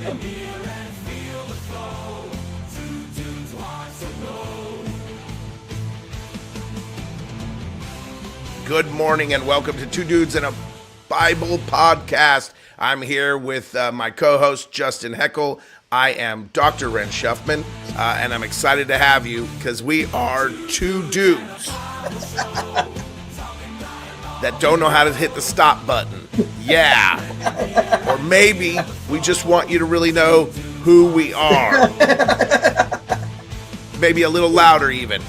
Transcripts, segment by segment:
Good morning and welcome to Two Dudes and a Bible podcast. I'm here with my co-host Justin Heckel. I am Dr. Ren Schuffman, and I'm excited to have you because we are two dudes that don't know how to hit the stop button. Yeah. Or maybe we just want you to really know who we are. Maybe a little louder even.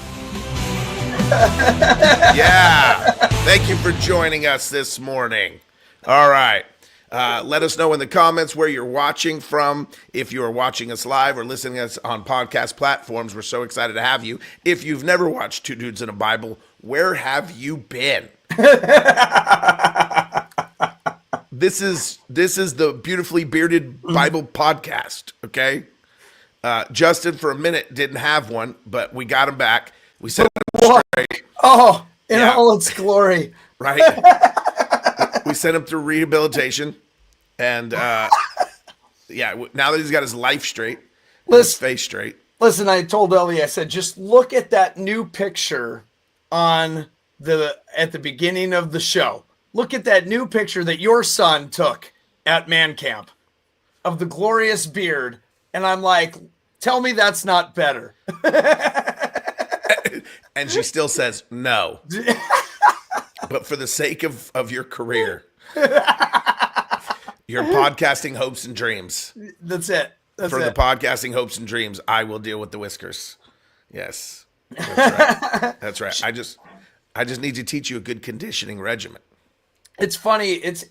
Yeah. Thank you for joining us this morning. All right. Let us know in the comments where you're watching from. If you are watching us live or listening to us on podcast platforms, we're so excited to have you. If you've never watched Two Dudes and a Bible, where have you been? This is the beautifully bearded Bible podcast, okay? Justin, for a minute, didn't have one, but we got him back. We set him straight. Oh, in all its glory. Right? We sent him through rehabilitation. And, now that he's got his life straight, his face straight. Listen, I told Ellie, I said, just look at that new picture at the beginning of the show. Look at that new picture that your son took at man camp of the glorious beard. And I'm like, tell me that's not better. And she still says no. But for the sake of your career, your podcasting hopes and dreams. That's it. The podcasting hopes and dreams, I will deal with the whiskers. Yes. That's right. That's right. I just need to teach you a good conditioning regimen. It's funny. It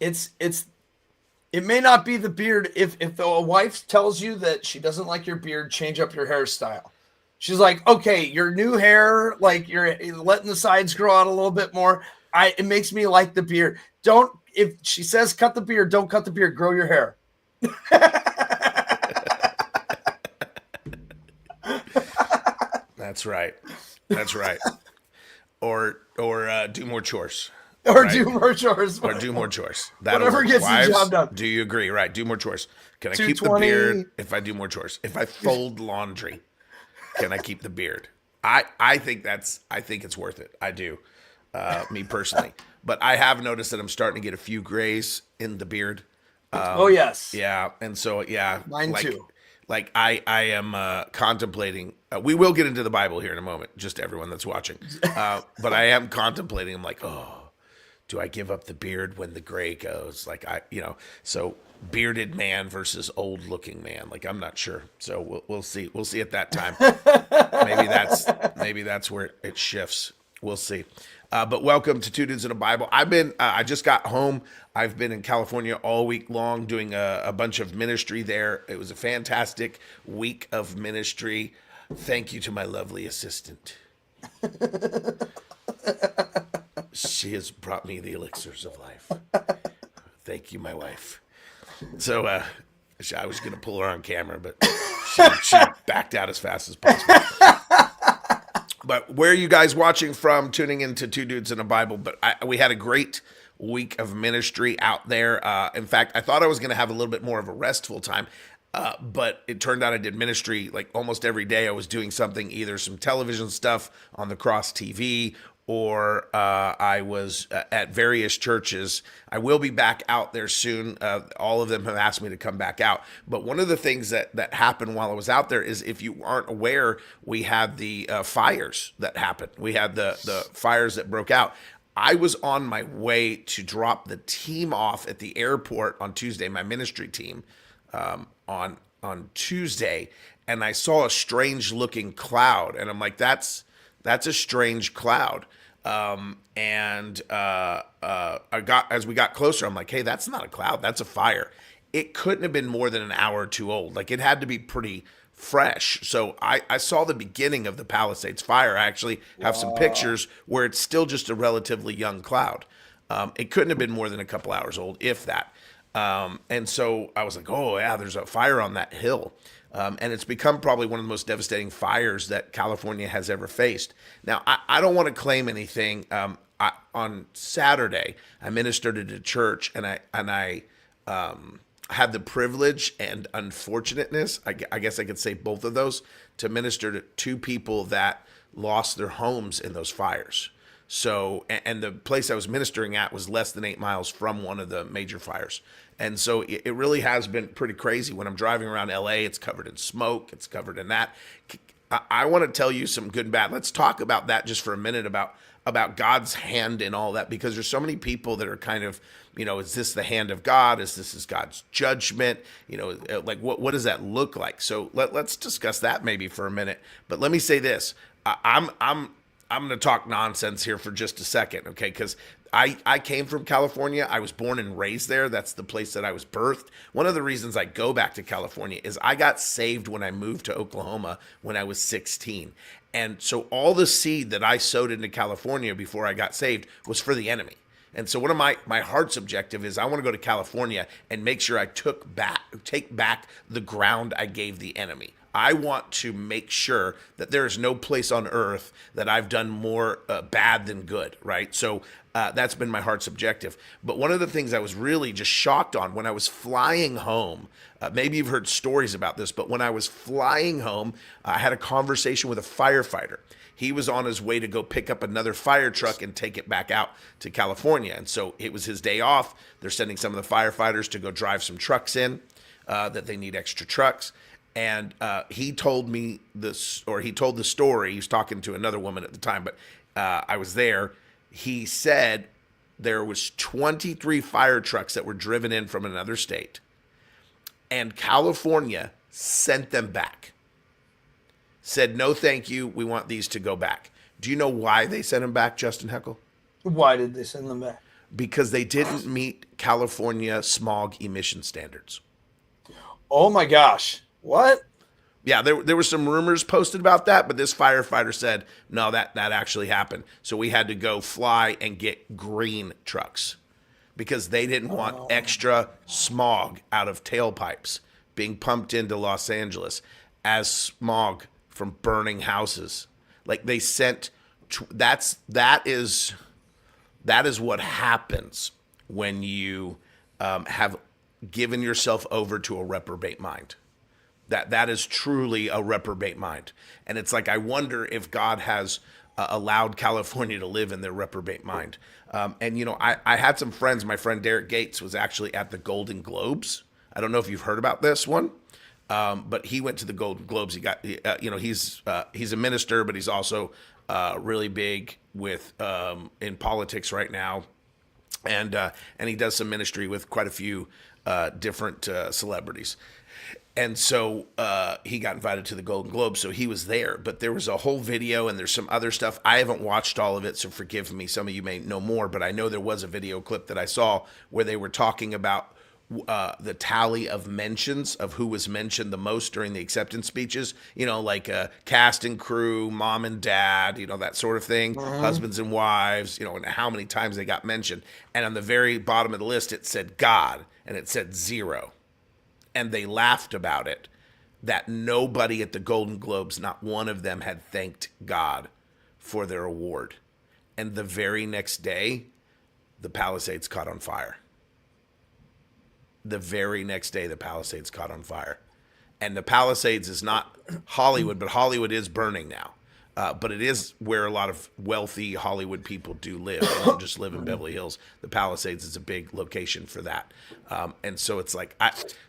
may not be the beard. If a wife tells you that she doesn't like your beard, change up your hairstyle. She's like, okay, your new hair, like you're letting the sides grow out a little bit more. It makes me like the beard. If she says cut the beard, don't cut the beard, grow your hair. That's right. That's right. Or do more chores. Or do more chores. Or do more chores. Whatever gets the job done. Do you agree? Right. Do more chores. Can I keep the beard if I do more chores? If I fold laundry, can I keep the beard? I think it's worth it. I do. Me personally. But I have noticed that I'm starting to get a few grays in the beard. Oh, yes. Yeah. And so, yeah. Mine too. Like I am contemplating. We will get into the Bible here in a moment, just everyone that's watching. But I am contemplating. I'm like, oh, do I give up the beard when the gray goes? Like so bearded man versus old looking man. Like I'm not sure. So we'll see. We'll see at that time. Maybe that's where it shifts. We'll see. But welcome to Two Dudes and a Bible. I just got home. I've been in California all week long doing a bunch of ministry there. It was a fantastic week of ministry. Thank you to my lovely assistant. She has brought me the elixirs of life. Thank you, my wife. So I was going to pull her on camera, but she backed out as fast as possible. But where are you guys watching from, tuning into Two Dudes and a Bible? But we had a great week of ministry out there. In fact, I thought I was going to have a little bit more of a restful time, but it turned out I did ministry like almost every day. I was doing something, either some television stuff on the Cross TV, or I was at various churches. I will be back out there soon. All of them have asked me to come back out. But one of the things that happened while I was out there is, if you aren't aware, we had the fires that happened. We had the fires that broke out. I was on my way to drop the team off at the airport on Tuesday, my ministry team, on Tuesday, and I saw a strange looking cloud, and I'm like, that's a strange cloud. As we got closer, I'm like, hey, that's not a cloud, that's a fire. It couldn't have been more than an hour or two old. Like, it had to be pretty fresh. So I saw the beginning of the Palisades fire. I actually have some pictures where it's still just a relatively young cloud. It couldn't have been more than a couple hours old, if that. And so I was like, oh yeah, there's a fire on that hill. And it's become probably one of the most devastating fires that California has ever faced. Now, I don't want to claim anything. On Saturday, I ministered at a church, and I had the privilege and unfortunateness, I guess I could say both of those, to minister to two people that lost their homes in those fires. So, and the place I was ministering at was less than 8 miles from one of the major fires. And so it really has been pretty crazy. When I'm driving around LA, it's covered in smoke, it's covered in that. I want to tell you some good and bad. Let's talk about that just for a minute, about God's hand in all that, because there's so many people that are kind of, is this the hand of God? Is God's judgment? Like what does that look like? So let's discuss that maybe for a minute. But let me say this: I'm going to talk nonsense here for just a second, okay? Because I came from California. I was born and raised there. That's the place that I was birthed. One of the reasons I go back to California is I got saved when I moved to Oklahoma when I was 16. And so all the seed that I sowed into California before I got saved was for the enemy. And so one of my heart's objective is I want to go to California and make sure I take back the ground I gave the enemy. I want to make sure that there is no place on earth that I've done more bad than good, right? So that's been my heart's objective. But one of the things I was really just shocked on when I was flying home, maybe you've heard stories about this, but when I was flying home, I had a conversation with a firefighter. He was on his way to go pick up another fire truck and take it back out to California. And so it was his day off. They're sending some of the firefighters to go drive some trucks in, that they need extra trucks. And he told me this, or he told the story. He was talking to another woman at the time, but I was there. He said there was 23 fire trucks that were driven in from another state, and California sent them back. Said, no, thank you. We want these to go back. Do you know why they sent them back, Justin Heckel? Why did they send them back? Because they didn't meet California smog emission standards. Oh my gosh. What? Yeah, there were some rumors posted about that, but this firefighter said, no, that actually happened. So we had to go fly and get green trucks because they didn't want extra smog out of tailpipes being pumped into Los Angeles as smog from burning houses. Like they sent, that is what happens when you have given yourself over to a reprobate mind. That is truly a reprobate mind. And it's like, I wonder if God has allowed California to live in their reprobate mind. And I had some friends. My friend Derek Gates was actually at the Golden Globes. I don't know if you've heard about this one, but he went to the Golden Globes. He got, he's a minister, but he's also really big with in politics right now. And he does some ministry with quite a few different celebrities. And so he got invited to the Golden Globes, so he was there. But there was a whole video, and there's some other stuff. I haven't watched all of it, so forgive me. Some of you may know more, but I know there was a video clip that I saw where they were talking about the tally of mentions of who was mentioned the most during the acceptance speeches. Like cast and crew, mom and dad, that sort of thing, husbands and wives, and how many times they got mentioned. And on the very bottom of the list, it said God, and it said 0. And they laughed about it, that nobody at the Golden Globes, not one of them, had thanked God for their award. And the very next day, the Palisades caught on fire. The very next day, the Palisades caught on fire. And the Palisades is not Hollywood, but Hollywood is burning now. But it is where a lot of wealthy Hollywood people do live. They don't just live in Beverly Hills. The Palisades is a big location for that. And so it's like,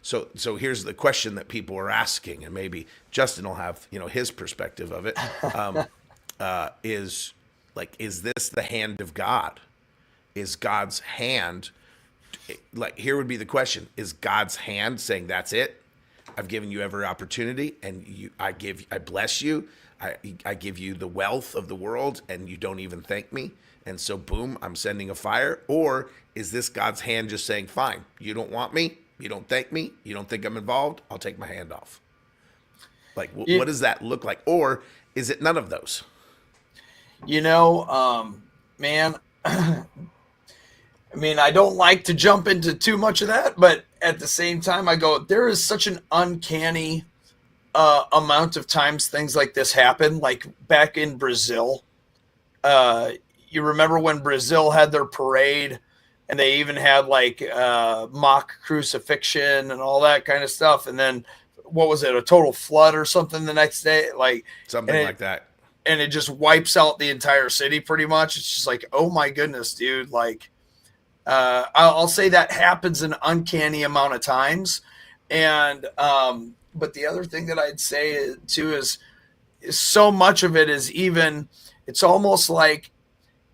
so here's the question that people are asking, and maybe Justin will have, his perspective of it, is this the hand of God? Is God's hand, like, here would be the question, is God's hand saying, that's it? I've given you every opportunity, and I bless you. I give you the wealth of the world, and you don't even thank me. And so, boom, I'm sending a fire. Or is this God's hand just saying, fine, you don't want me, you don't thank me, you don't think I'm involved, I'll take my hand off? Like, what does that look like? Or is it none of those? Man, I mean, I don't like to jump into too much of that, but at the same time, I go, there is such an uncanny amount of times things like this happen. Like back in Brazil, you remember when Brazil had their parade and they even had like mock crucifixion and all that kind of stuff. And then what was it, a total flood or something the next day, like Something like that. and it just wipes out the entire city pretty much. It's just like, oh my goodness, dude. Like, I'll say that happens an uncanny amount of times. And, but the other thing that I'd say too is so much of it is even, it's almost like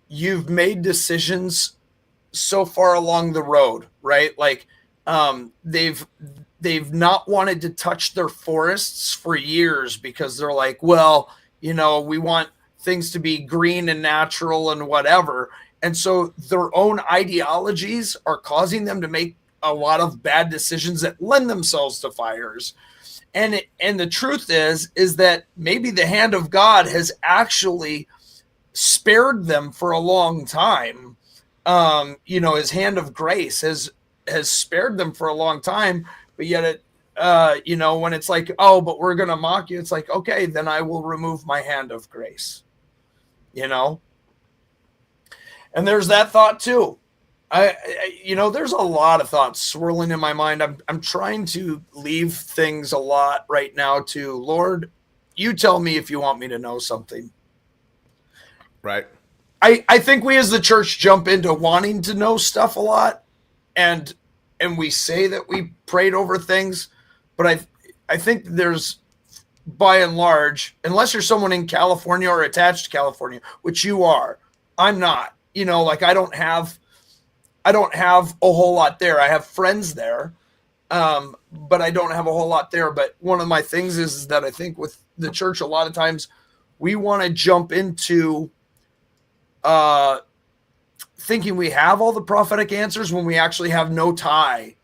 you've made decisions so far along the road, right? Like, they've not wanted to touch their forests for years because they're like, well, we want things to be green and natural and whatever. And so their own ideologies are causing them to make a lot of bad decisions that lend themselves to fires. And the truth is that maybe the hand of God has actually spared them for a long time. His hand of grace has spared them for a long time, but yet it, when it's like, oh, but we're going to mock you. It's like, okay, then I will remove my hand of grace, and there's that thought too. There's a lot of thoughts swirling in my mind. I'm trying to leave things a lot right now to Lord, you tell me if you want me to know something. Right. I think we as the church jump into wanting to know stuff a lot, and we say that we prayed over things, but I think there's, by and large, unless you're someone in California or attached to California, which you are, I'm not. Like I don't have a whole lot there. I have friends there, but I don't have a whole lot there. But one of my things is that I think with the church, a lot of times we want to jump into thinking we have all the prophetic answers when we actually have no tie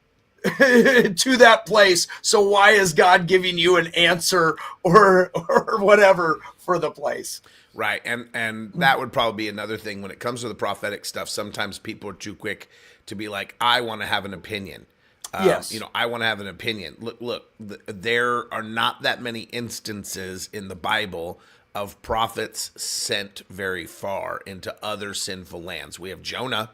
to that place. So why is God giving you an answer or whatever for the place? Right. And that would probably be another thing when it comes to the prophetic stuff. Sometimes people are too quick to be like, I want to have an opinion. Yes. I want to have an opinion. Look, there are not that many instances in the Bible of prophets sent very far into other sinful lands. We have Jonah,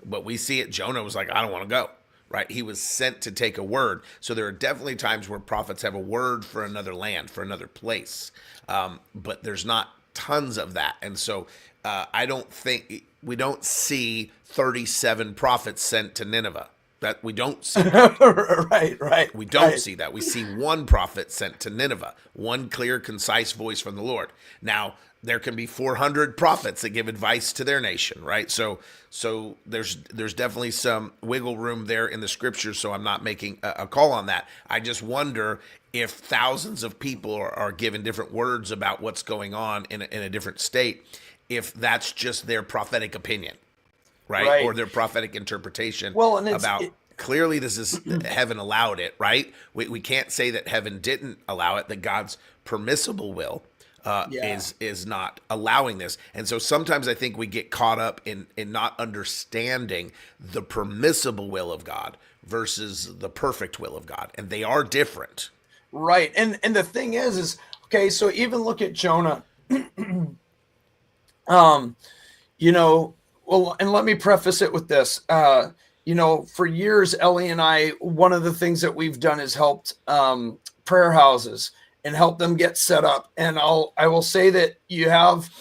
but we see it. Jonah was like, I don't want to go. Right. He was sent to take a word. So there are definitely times where prophets have a word for another land, for another place. But there's not tons of that. And so I don't think we don't see 37 prophets sent to Nineveh. That we don't see that. right. We don't see that. We see one prophet sent to Nineveh, one clear, concise voice from the Lord. Now, there can be 400 prophets that give advice to their nation, right? So there's definitely some wiggle room there in the scriptures, so I'm not making a call on that. I just wonder if thousands of people are given different words about what's going on in a different state, if that's just their prophetic opinion, right? Or their prophetic interpretation about clearly this is heaven allowed it, right? We can't say that heaven didn't allow it, that God's permissible will is not allowing this. And so sometimes I think we get caught up in not understanding the permissible will of God versus the perfect will of God. And they are different. Right. And the thing is okay, so even look at Jonah. Well, and let me preface it with this. For years, Ellie and I, one of the things that we've done is helped prayer houses and help them get set up. And I will say that you have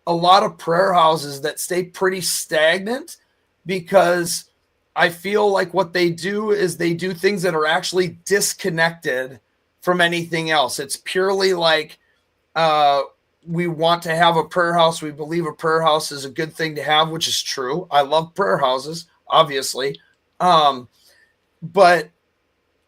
a lot of prayer houses that stay pretty stagnant because I feel like what they do is they do things that are actually disconnected from anything else. It's purely like we want to have a prayer house. We believe a prayer house is a good thing to have, which is true. I love prayer houses, obviously. But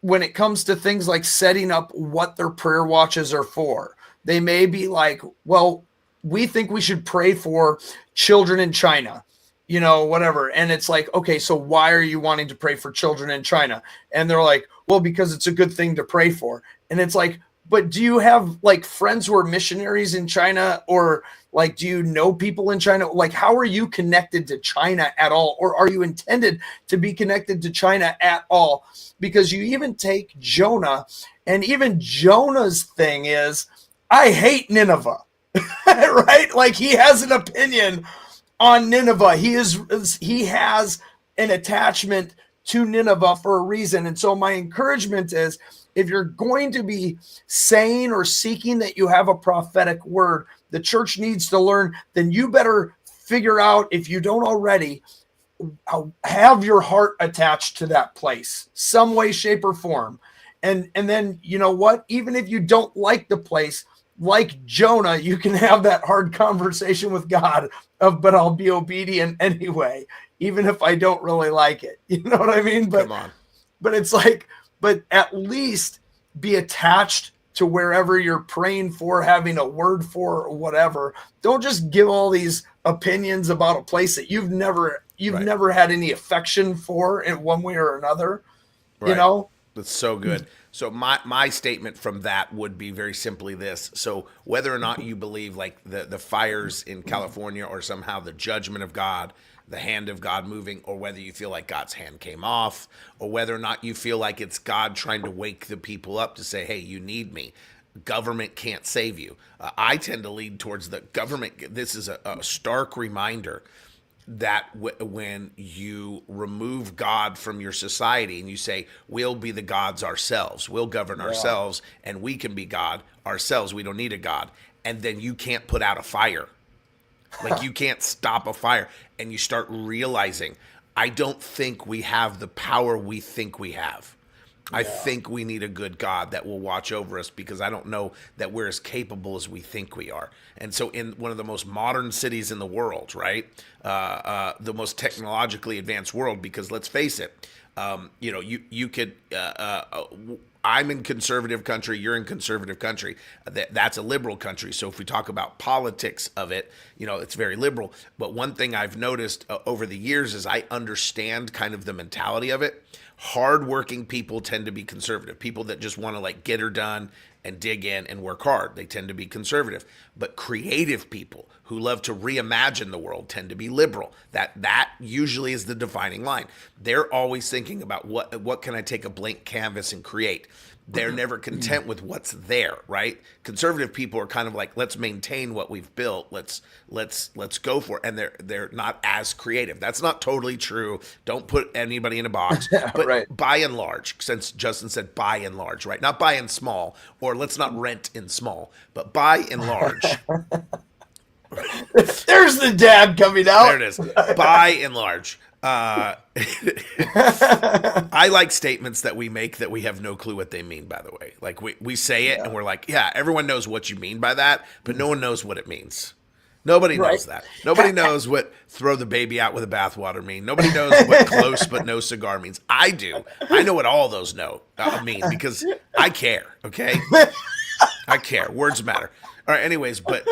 when it comes to things like setting up what their prayer watches are for, they may be like, well, we think we should pray for children in China, whatever. And it's like, okay, so why are you wanting to pray for children in China? And they're like, well, because it's a good thing to pray for. And it's like, but do you have like friends who are missionaries in China, or like, do you know people in China? Like, how are you connected to China at all? Or are you intended to be connected to China at all? Because you even take Jonah, and even Jonah's thing is, I hate Nineveh, right? Like he has an opinion on Nineveh. He has an attachment to Nineveh for a reason. And so my encouragement is, if you're going to be saying or seeking that you have a prophetic word, the church needs to learn, then you better figure out, if you don't already, have your heart attached to that place, some way, shape, or form. And then, you know what? Even if you don't like the place, like Jonah, you can have that hard conversation with God of, but I'll be obedient anyway, even if I don't really like it. You know what I mean? Come on. But it's like, but at least be attached to wherever you're praying for, having a word for, or whatever. Don't just give all these opinions about a place that you've never had any affection for in one way or another. Right. You know? That's so good. So my statement from that would be very simply this. So whether or not you believe like the fires in California or somehow the judgment of God, the hand of God moving, or whether you feel like God's hand came off, or whether or not you feel like it's God trying to wake the people up to say, hey, you need me. Government can't save you. I tend to lean towards the government. This is a stark reminder that when you remove God from your society and you say, we'll be the gods ourselves, we'll govern ourselves, and we can be God ourselves, we don't need a God, and then you can't put out a fire. Like you can't stop a fire, and you start realizing, I don't think we have the power we think we have. I think we need a good God that will watch over us, because I don't know that we're as capable as we think we are. And so in one of the most modern cities in the world, right, the most technologically advanced world, because let's face it, you could, I'm in conservative country, you're in conservative country. That's a liberal country. So if we talk about politics of it, it's very liberal. But one thing I've noticed over the years is I understand kind of the mentality of it. Hardworking people tend to be conservative. People that just want to like get her done and dig in and work hard, they tend to be conservative. But creative people who love to reimagine the world tend to be liberal. That usually is the defining line. They're always thinking about what can I take a blank canvas and create. They're never content with what's there, right? Conservative people are kind of like, let's maintain what we've built. Let's go for it. And they're not as creative. That's not totally true. Don't put anybody in a box. But Right. By and large, since Justin said by and large, right? Not by and small, or let's not rent in small, but by and large. There's the dad coming out. There it is. By and large. I like statements that we make that we have no clue what they mean, by the way. Like we say it and we're like, yeah, everyone knows what you mean by that, but no one knows what it means. Nobody knows that. Nobody knows what throw the baby out with the bathwater mean. Nobody knows what close but no cigar means. I do. I know what all those mean, because I care, okay? I care. Words matter. All right, anyways, but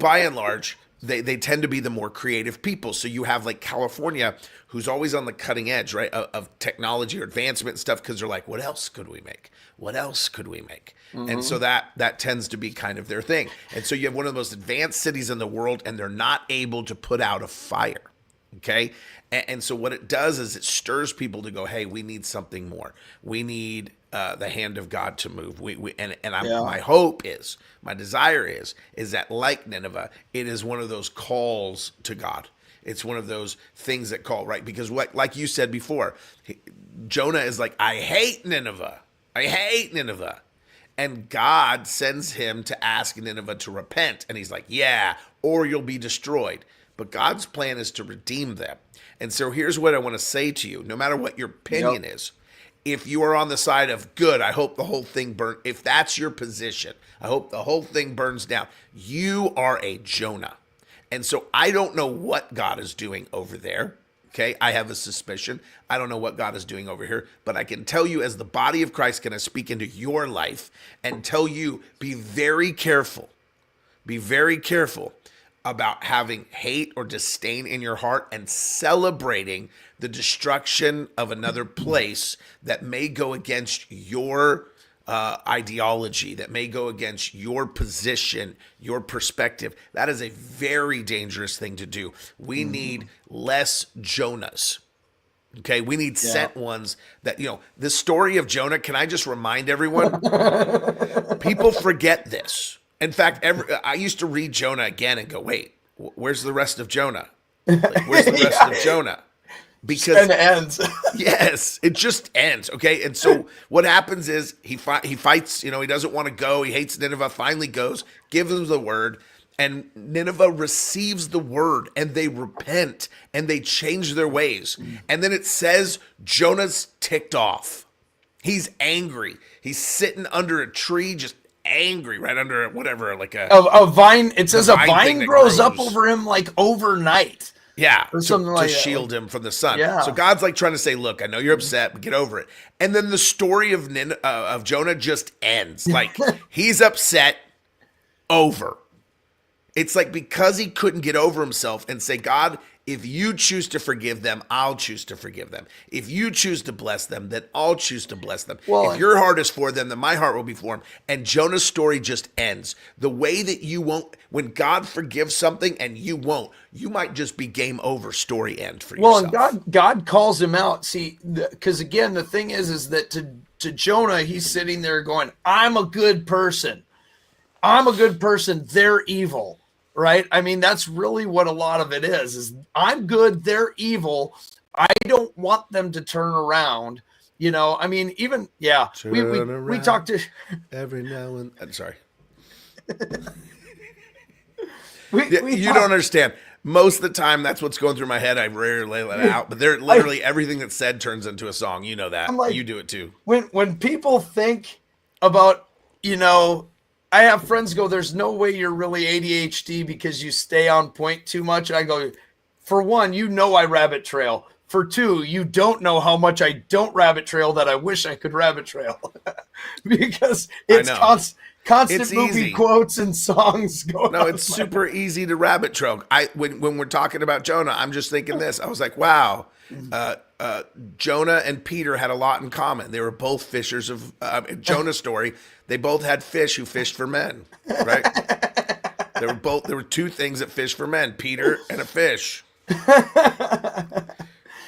by and large, they tend to be the more creative people. So you have like California, who's always on the cutting edge, right, of technology or advancement and stuff, because they're like, what else could we make? What else could we make? Mm-hmm. And so that tends to be kind of their thing. And so you have one of the most advanced cities in the world, and they're not able to put out a fire. Okay. And so what it does is it stirs people to go, hey, we need something more. We need the hand of God to move. My hope is, my desire is that like Nineveh, it is one of those calls to God. It's one of those things that call, right? Because like you said before, Jonah is like, I hate Nineveh. I hate Nineveh. And God sends him to ask Nineveh to repent. And he's like, yeah, or you'll be destroyed. But God's plan is to redeem them. And so here's what I want to say to you. No matter what your opinion is, if you are on the side of good, I hope the whole thing burns. If that's your position, I hope the whole thing burns down. You are a Jonah. And so I don't know what God is doing over there. Okay, I have a suspicion. I don't know what God is doing over here, but I can tell you, as the body of Christ, can I speak into your life and tell you, be very careful. Be very careful about having hate or disdain in your heart and celebrating the destruction of another place that may go against your ideology, that may go against your position, your perspective. That is a very dangerous thing to do. We need less Jonahs. Okay, we need sent ones that, the story of Jonah, can I just remind everyone? People forget this. In fact, I used to read Jonah again and go, wait, where's the rest of Jonah? Like, where's the rest of Jonah? because And it ends. yes, it just ends. Okay. And so what happens is he fights, he doesn't want to go. He hates Nineveh, finally goes, gives them the word, and Nineveh receives the word and they repent and they change their ways. And then it says Jonah's ticked off. He's angry. He's sitting under a tree, just angry, right under whatever, like A vine. It says a vine thing vine that grows up grows. over him like overnight. Yeah, Or something like to that. shield him from the sun. Yeah. So God's like trying to say, look, I know you're upset, but get over it. And then the story of Jonah just ends. Like he's upset, over. It's like because he couldn't get over himself and say, God, if you choose to forgive them, I'll choose to forgive them. If you choose to bless them, then I'll choose to bless them. Well, if your heart is for them, then my heart will be for them. And Jonah's story just ends. The way that you won't, when God forgives something and you won't, you might just be game over, story end for yourself. Well, and God calls him out. See, because again, the thing is that to Jonah, he's sitting there going, I'm a good person. I'm a good person. They're evil. Right? I mean, that's really what a lot of it is I'm good, they're evil. I don't want them to turn around. I mean, even, yeah, we talked to every now and I'm sorry. we you don't understand. Most of the time, that's what's going through my head. I rarely let it out, but they're literally everything that's said turns into a song. You know that. Like, you do it too. When people think about, I have friends go, there's no way you're really ADHD because you stay on point too much. I go, for one, I rabbit trail. For two, you don't know how much I don't rabbit trail that I wish I could rabbit trail because it's constant movie easy. Quotes and songs going on. No, it's super easy to rabbit trail. When we're talking about Jonah, I'm just thinking this. I was like, wow, Jonah and Peter had a lot in common. They were both fishers of Jonah's story. They both had fish who fished for men, right? There were two things that fish for men, Peter and a fish.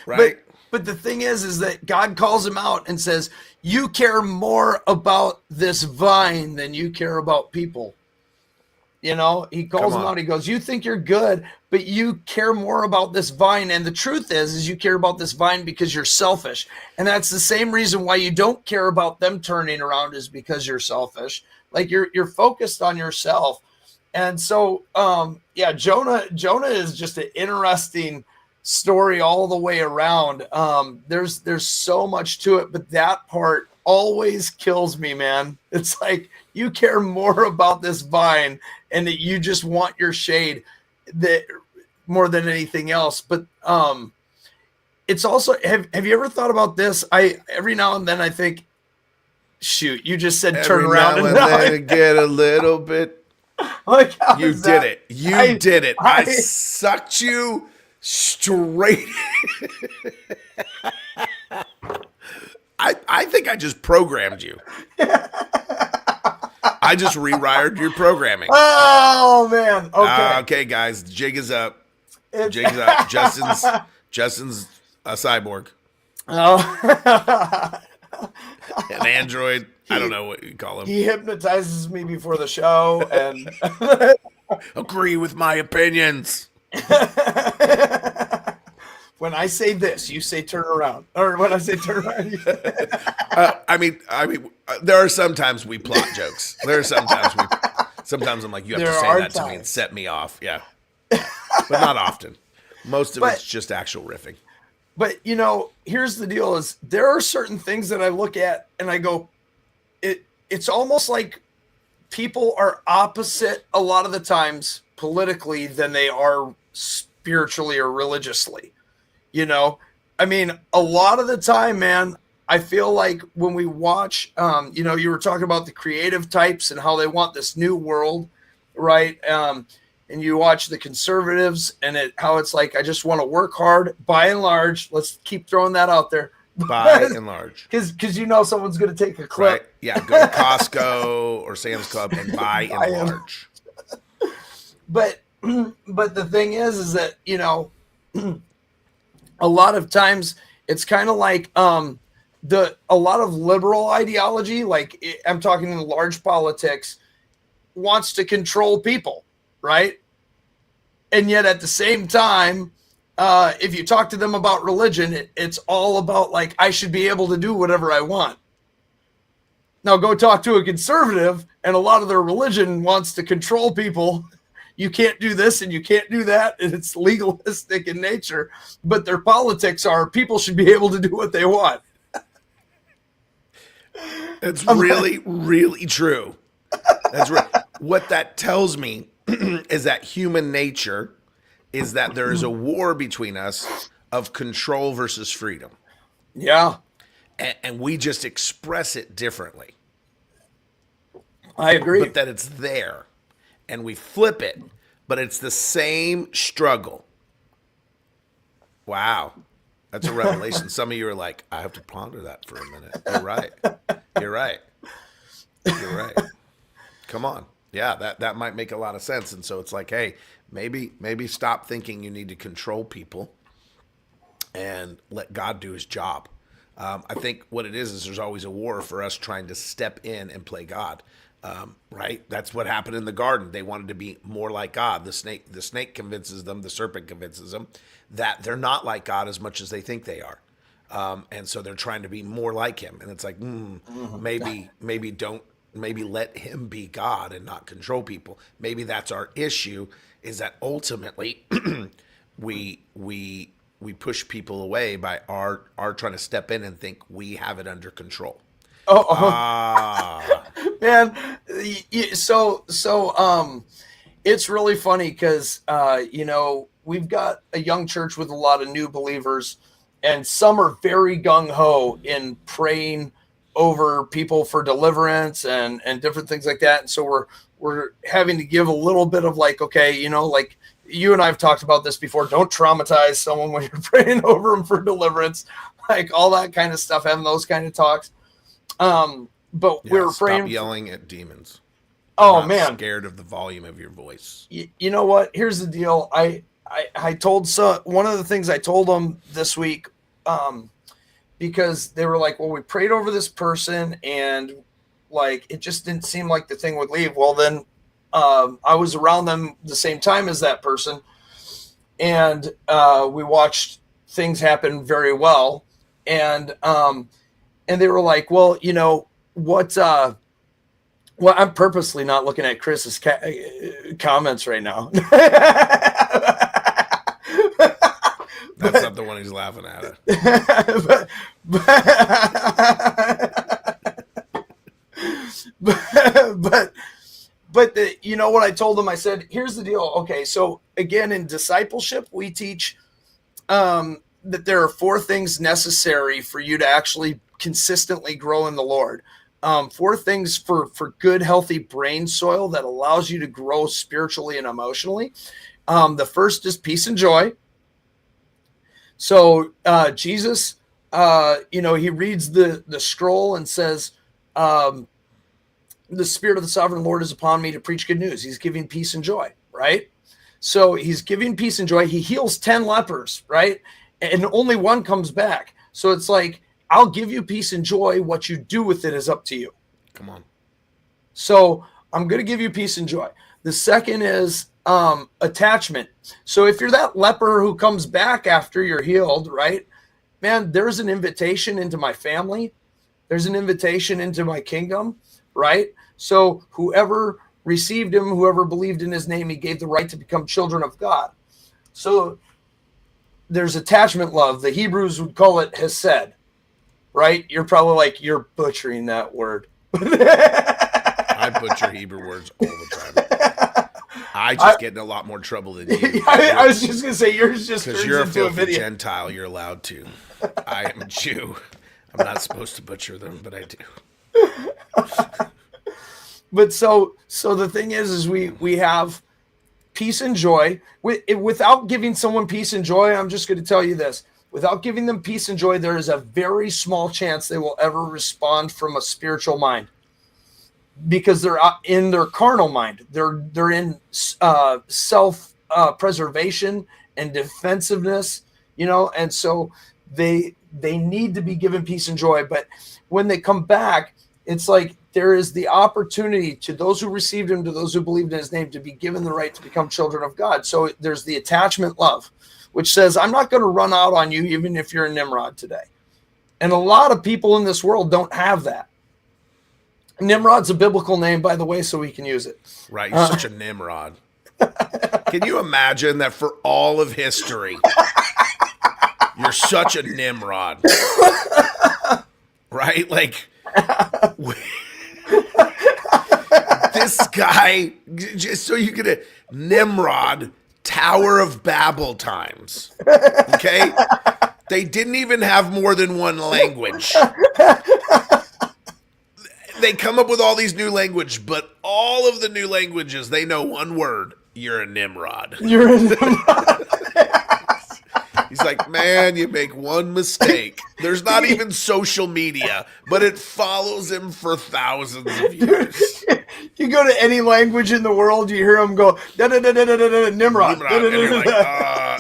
Right? But the thing is that God calls him out and says, you care more about this vine than you care about people. He calls him out. He goes, you think you're good, but you care more about this vine. And the truth is you care about this vine because you're selfish. And that's the same reason why you don't care about them turning around is because you're selfish. Like you're focused on yourself. And so, Jonah is just an interesting story all the way around. There's so much to it, but that part always kills me, man. It's like you care more about this vine and that you just want your shade that more than anything else. But it's also have you ever thought about this? Every now and then I think, shoot, you just said turn around and then get a little bit. Like you did it. You did it. I sucked you straight. I think I just programmed you. I just rewired your programming. Oh man. Okay. Okay, guys, the jig is up. Jig is up. Justin's a cyborg. Oh. An android. I don't know what you call him. He hypnotizes me before the show and agree with my opinions. When I say this, you say turn around. Or when I say turn around, I mean, there are sometimes we plot jokes. There are sometimes I'm like, you have to say that to me and set me off. Yeah. But not often. Most of it's just actual riffing. But, here's the deal is there are certain things that I look at and I go, it's almost like people are opposite a lot of the times politically than they are spiritually or religiously. I mean, a lot of the time, man, I feel like when we watch, you were talking about the creative types and how they want this new world, right? And you watch the conservatives and how it's like, I just want to work hard, by and large. Let's keep throwing that out there. By and large. Because someone's going to take a clip. Right. Yeah, go to Costco or Sam's Club and buy and large. But the thing is that, a lot of times it's kind of like a lot of liberal ideology, like I'm talking in large politics, wants to control people, right? And yet at the same time, if you talk to them about religion, it's all about like, I should be able to do whatever I want. Now go talk to a conservative, and a lot of their religion wants to control people. You can't do this and you can't do that, and it's legalistic in nature. But their politics are people should be able to do what they want. It's really, really true. That's right. What that tells me is that human nature is that there is a war between us of control versus freedom. Yeah. And we just express it differently. I agree. But that it's there. And we flip it. But it's the same struggle. Wow. That's a revelation. Some of you are like, I have to ponder that for a minute. You're right. You're right. You're right. Come on. Yeah, that might make a lot of sense. And so it's like, hey, maybe stop thinking you need to control people and let God do his job. I think what it is there's always a war for us trying to step in and play God. Right? That's what happened in the garden. They wanted to be more like God. The snake convinces them, the serpent convinces them that they're not like God as much as they think they are. And so they're trying to be more like him. And it's like, maybe let him be God and not control people. Maybe that's our issue, is that ultimately we push people away by our trying to step in and think we have it under control. Man, so it's really funny because we've got a young church with a lot of new believers, and some are very gung-ho in praying over people for deliverance and different things like that. And so we're having to give a little bit of like, okay, like you and I have talked about this before, don't traumatize someone when you're praying over them for deliverance, like all that kind of stuff, having those kind of talks. But Yeah, we're praying. Stop yelling at demons. Oh, man. Scared of the volume of your voice. You know what? Here's the deal. I told one of the things I told them this week, because they were like, well, we prayed over this person and like, it just didn't seem like the thing would leave. Well, then, I was around them the same time as that person. And, we watched things happen very well. And they were like, well, well, I'm purposely not looking at Chris's comments right now. That's not the one he's laughing at. But you know what I told him? I said, here's the deal. Okay, so again, in discipleship, we teach that there are 4 things necessary for you to actually consistently grow in the Lord. 4 things for good, healthy brain soil that allows you to grow spiritually and emotionally. The first is peace and joy. So Jesus, he reads the scroll and says, the Spirit of the Sovereign Lord is upon me to preach good news. He's giving peace and joy, right? So he's giving peace and joy. He heals 10 lepers, right? And only 1 comes back. So it's like, I'll give you peace and joy. What you do with it is up to you. Come on. So I'm going to give you peace and joy. The second is attachment. So if you're that leper who comes back after you're healed, right? Man, there's an invitation into my family. There's an invitation into my kingdom, right? So whoever received him, whoever believed in his name, he gave the right to become children of God. So there's attachment love. The Hebrews would call it hesed, right? You're probably like, you're butchering that word. I butcher Hebrew words all the time. I just get in a lot more trouble than you. I was just going to say, yours just because you're a filthy Gentile, you're allowed to. I am a Jew. I'm not supposed to butcher them, but I do. But so the thing is we have peace and joy. Without giving someone peace and joy, I'm just going to tell you this. Without giving them peace and joy, there is a very small chance they will ever respond from a spiritual mind, because they're in their carnal mind. They're in self preservation and defensiveness, and so they need to be given peace and joy. But when they come back, it's like there is the opportunity to those who received him, to those who believed in his name, to be given the right to become children of God. So there's the attachment love. which says, I'm not going to run out on you even if you're a Nimrod today. And a lot of people in this world don't have that. Nimrod's a biblical name, by the way, so we can use it. Right, you're such a Nimrod. Can you imagine that for all of history, you're such a Nimrod? Right? Like, this guy, just so you get a Nimrod, Tower of Babel times. Okay? They didn't even have more than one language. They come up with all these new language, but all of the new languages, they know one word. You're a Nimrod. You're a Nimrod. He's like, man, you make one mistake. There's not even social media, but it follows him for thousands of years. You go to any language in the world, you hear them go, Nimrod. Nimrod. And you're like,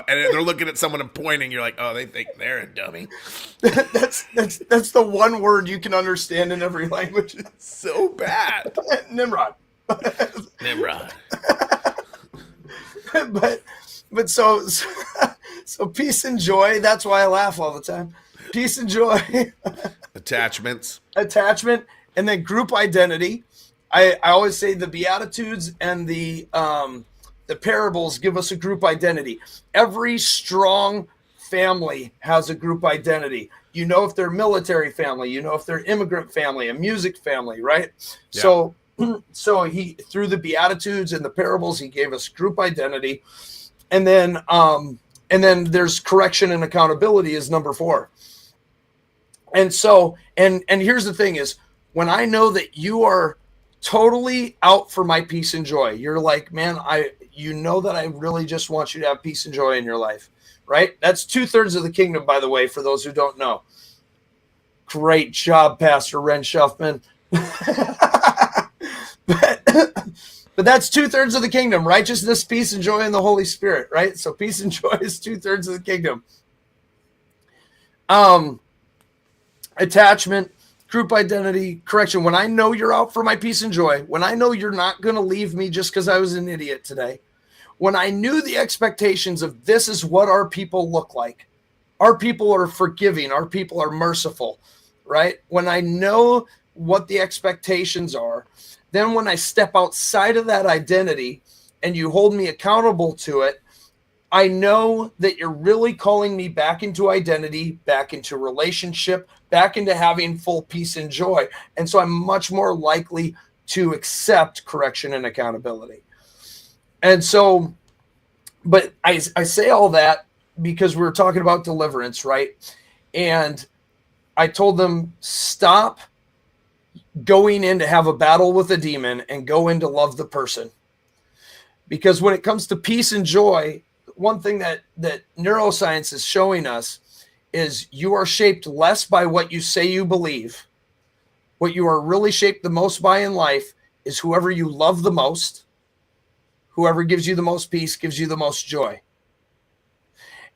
and they're looking at someone and pointing. You're like, oh, they think they're a dummy. That's the one word you can understand in every language. It's so bad. Nimrod. Nimrod. But so peace and joy. That's why I laugh all the time. Peace and joy. Attachment, and then group identity. I always say the Beatitudes and the parables give us a group identity. Every strong family has a group identity. You know if they're military family, you know if they're immigrant family, a music family, right? Yeah. So he, through the Beatitudes and the parables, he gave us group identity. And then there's correction and accountability is number 4. And so, and here's the thing is, when I know that you are totally out for my peace and joy, you're like, man, you know that I really just want you to have peace and joy in your life, right? That's 2/3 of the kingdom, by the way, for those who don't know. Great job, Pastor Ren Schuffman. But that's 2/3 of the kingdom: righteousness, peace, and joy in the Holy Spirit, right? So peace and joy is 2/3 of the kingdom. Attachment, group identity, correction. When I know you're out for my peace and joy, when I know you're not going to leave me just because I was an idiot today, when I knew the expectations of this is what our people look like. Our people are forgiving. Our people are merciful, right? When I know what the expectations are, then when I step outside of that identity and you hold me accountable to it, I know that you're really calling me back into identity, back into relationship, back into having full peace and joy. And so I'm much more likely to accept correction and accountability. And so, but I say all that because we were talking about deliverance, right? And I told them, stop going in to have a battle with a demon and go in to love the person. Because when it comes to peace and joy, one thing that neuroscience is showing us is you are shaped less by what you say you believe. What you are really shaped the most by in life is whoever you love the most, whoever gives you the most peace, gives you the most joy.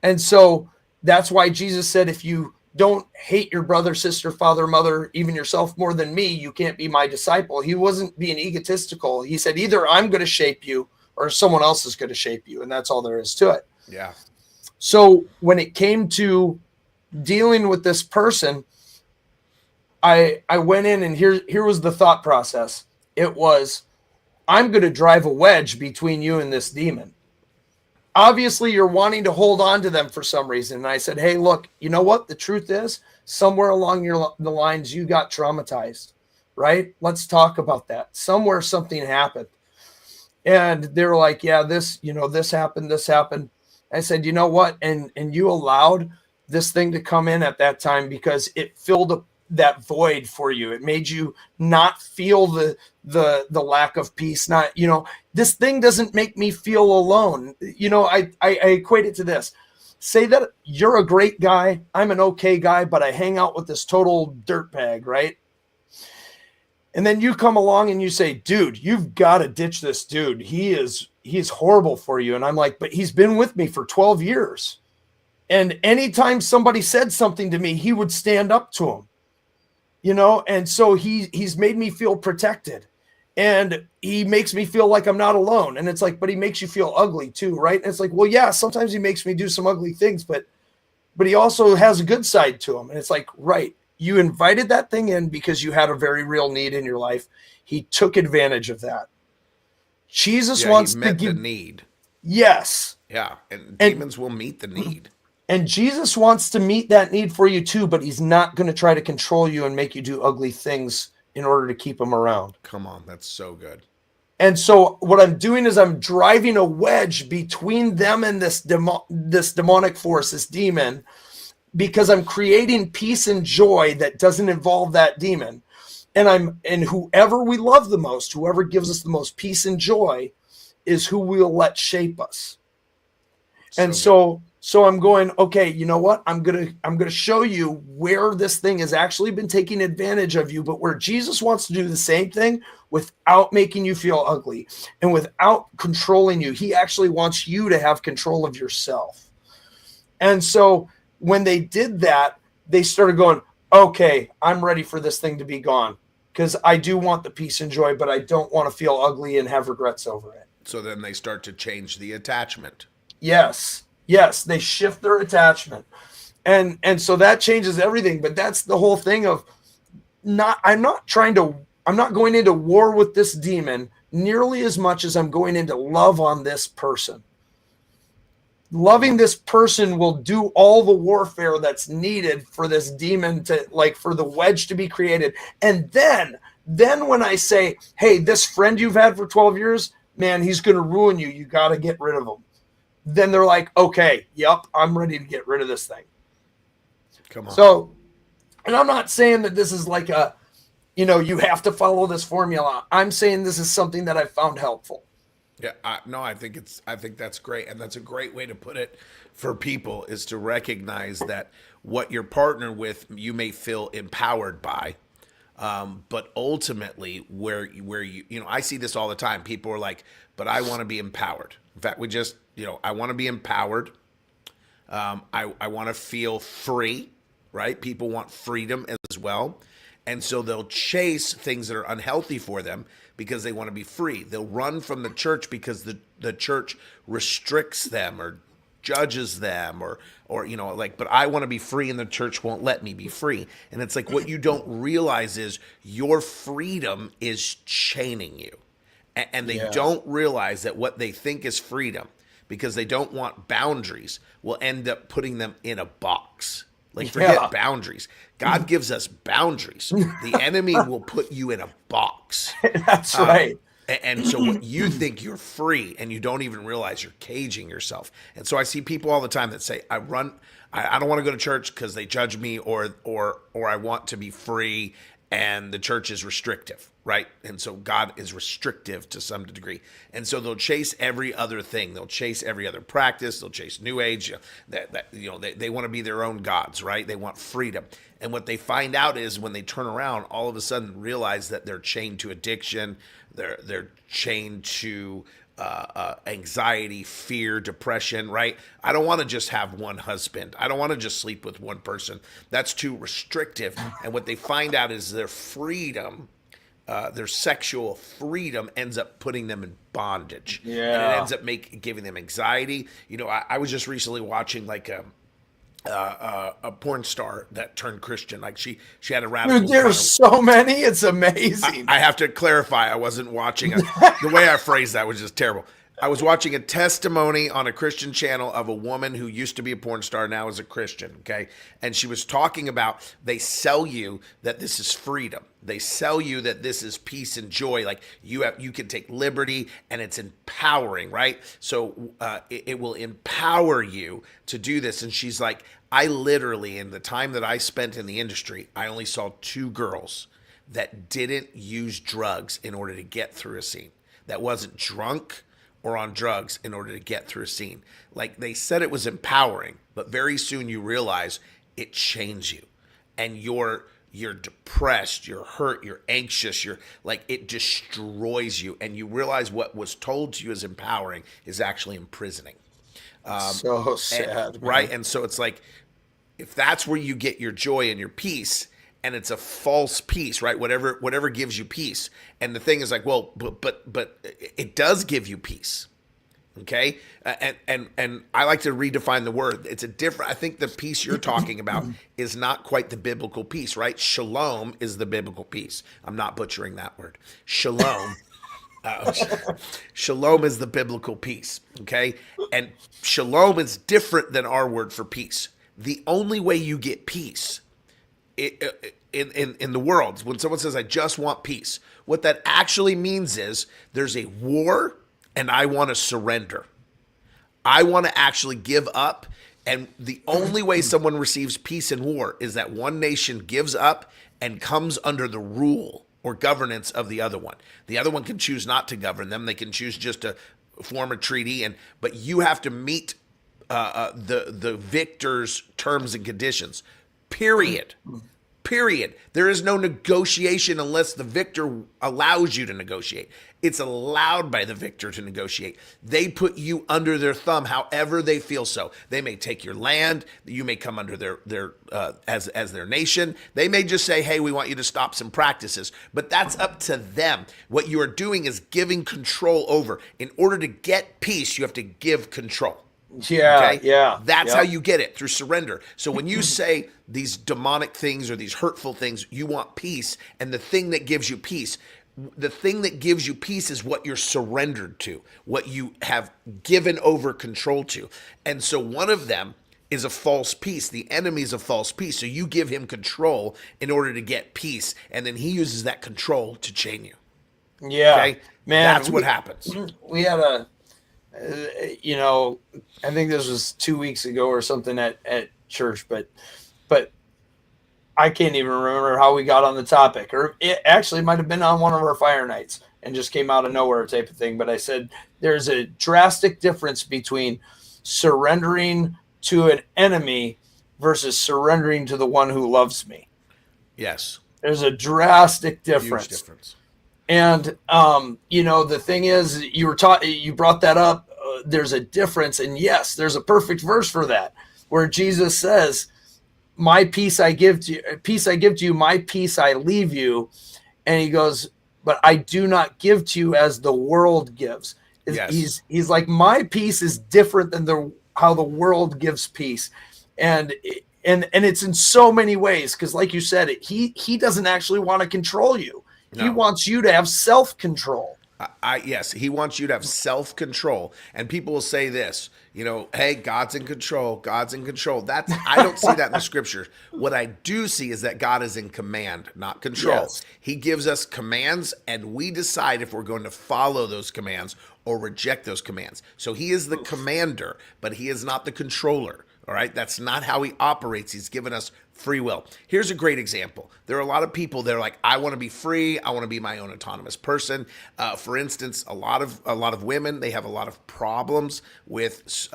And so that's why Jesus said, if you don't hate your brother, sister, father, mother, even yourself more than me, you can't be my disciple. He wasn't being egotistical. He said, either I'm going to shape you or someone else is going to shape you. And that's all there is to it. Yeah. So when it came to dealing with this person, I went in and here was the thought process. It was, I'm going to drive a wedge between you and this demon. Obviously, you're wanting to hold on to them for some reason. And I said, hey, look, you know what? The truth is, somewhere along the lines, you got traumatized, right? Let's talk about that. Somewhere something happened. And they were like, yeah, this happened. I said, you know what? And you allowed this thing to come in at that time because it filled that void for you. It made you not feel the lack of peace. Not, this thing doesn't make me feel alone. I equate it to this. Say that you're a great guy. I'm an okay guy, but I hang out with this total dirtbag, right? And then you come along and you say, dude, you've got to ditch this dude. He's horrible for you. And I'm like, but he's been with me for 12 years. And anytime somebody said something to me, he would stand up to him, and so he's made me feel protected. and he makes me feel like I'm not alone. And it's like, but he makes you feel ugly too, right? And it's like, well, yeah, sometimes he makes me do some ugly things, but he also has a good side to him. And it's like, right, you invited that thing in because you had a very real need in your life. He took advantage of that. Jesus Yeah, he wants to met the give, need. yes. Yeah, and And demons will meet the need. and Jesus wants to meet that need for you too, but he's not going to try to control you and make you do ugly things in order to keep him around. Come on, that's so good. And so what I'm doing is I'm driving a wedge between them and this demonic force, this demon, because I'm creating peace and joy that doesn't involve that demon. And whoever we love the most, whoever gives us the most peace and joy, is who we'll let shape us. And So good. so I'm going, okay, you know what? I'm gonna show you where this thing has actually been taking advantage of you, but where Jesus wants to do the same thing without making you feel ugly and without controlling you. He actually wants you to have control of yourself. And so when they did that, they started going, okay, I'm ready for this thing to be gone. Because I do want the peace and joy, but I don't want to feel ugly and have regrets over it. So then they start to change the attachment. Yes. Yes. They shift their attachment. And so that changes everything. But that's the whole thing of I'm not going into war with this demon nearly as much as I'm going into love on this person. Loving this person will do all the warfare that's needed for this demon to, like, for the wedge to be created. And then when I say, hey, this friend you've had for 12 years, man, he's going to ruin you. You got to get rid of him. Then they're like, okay, yep, I'm ready to get rid of this thing. Come on. So, and I'm not saying that this is like you have to follow this formula. I'm saying this is something that I found helpful. Yeah, no, I think that's great, and that's a great way to put it for people is to recognize that what you're partnered with, you may feel empowered by, but ultimately, where I see this all the time. People are like, "But I want to be empowered." In fact, I want to be empowered. I want to feel free, right? People want freedom as well. And so they'll chase things that are unhealthy for them because they want to be free. They'll run from the church because the church restricts them or judges them or like, but I want to be free and the church won't let me be free. And it's like what you don't realize is your freedom is chaining you. And they Yeah. don't realize that what they think is freedom because they don't want boundaries will end up putting them in a box. Like, forget Yeah. boundaries. God gives us boundaries. The enemy will put you in a box. That's right. And so what you think you're free and you don't even realize you're caging yourself. And so I see people all the time that say, I don't want to go to church because they judge me or I want to be free and the church is restrictive, right? And so God is restrictive to some degree. And so they'll chase every other thing. They'll chase every other practice. They'll chase New Age. They want to be their own gods, right? They want freedom. And what they find out is when they turn around, all of a sudden realize that they're chained to addiction. They're chained to anxiety, fear, depression, right? I don't want to just have one husband. I don't want to just sleep with one person. That's too restrictive. And what they find out is their freedom, their sexual freedom ends up putting them in bondage. And it Yeah. ends up giving them anxiety. I was just recently watching like a porn star that turned Christian. Like she had a radical Dude, there's so many. It's amazing. I have to clarify. I wasn't watching the way I phrased that was just terrible. I was watching a testimony on a Christian channel of a woman who used to be a porn star, now is a Christian. Okay. And she was talking about they sell you that this is freedom. They sell you that this is peace and joy. Like you can take liberty and it's empowering, right? So it will empower you to do this. And she's like, I literally, in the time that I spent in the industry, I only saw 2 girls that didn't use drugs in order to get through a scene, that wasn't drunk or on drugs in order to get through a scene. Like they said it was empowering, but very soon you realize it changed you. And you're depressed, you're hurt, you're anxious, you're like it destroys you. And you realize what was told to you as empowering is actually imprisoning. So sad, Right? And so it's like if that's where you get your joy and your peace, and it's a false peace, right? Whatever gives you peace. And the thing is like, well, but it does give you peace. Okay, and I like to redefine the word. It's a different. I think the peace you're talking about is not quite the biblical peace, right? Shalom is the biblical peace. I'm not butchering that word. Shalom. Shalom is the biblical peace. Okay, and shalom is different than our word for peace. The only way you get peace in the world, when someone says, "I just want peace," what that actually means is there's a war. And I want to surrender. I want to actually give up. And the only way someone receives peace in war is that one nation gives up and comes under the rule or governance of the other one. The other one can choose not to govern them. They can choose just to form a treaty. But you have to meet the victor's terms and conditions. Period. Period. There is no negotiation unless the victor allows you to negotiate. It's allowed by the victor to negotiate. They put you under their thumb however they feel so. They may take your land. You may come under their as their nation. They may just say, hey, we want you to stop some practices. But that's up to them. What you are doing is giving control over. In order to get peace, you have to give control. Yeah, okay? yeah. That's how you get it, through surrender. So when you say these demonic things or these hurtful things, you want peace, and the thing that gives you peace is what you're surrendered to, what you have given over control to. And so one of them is a false peace. The enemy is a false peace. So you give him control in order to get peace, and then he uses that control to chain you. Yeah, okay? Man, that's what happens. We had I think this was 2 weeks ago or something at church, but I can't even remember how we got on the topic, or it actually might have been on one of our fire nights and just came out of nowhere type of thing. But I said, there's a drastic difference between surrendering to an enemy versus surrendering to the one who loves me. Yes. There's a drastic difference. Huge difference. And, the thing is, you brought that up. There's a difference. And yes, there's a perfect verse for that, where Jesus says, my peace I give to you, my peace I leave you. And he goes, but I do not give to you as the world gives. Yes. He's like, my peace is different than how the world gives peace. And it's in so many ways. Cause like you said, he doesn't actually want to control you. No. He wants you to have self-control. Yes, he wants you to have self-control. And people will say this, hey, God's in control. God's in control. I don't see that in the scriptures. What I do see is that God is in command, not control. Yes. He gives us commands, and we decide if we're going to follow those commands or reject those commands. So he is the commander, but he is not the controller. All right, that's not how he operates. He's given us free will. Here's a great example. There are a lot of people that are like, I want to be free. I want to be my own autonomous person. For instance, a lot of women, they have a lot of problems with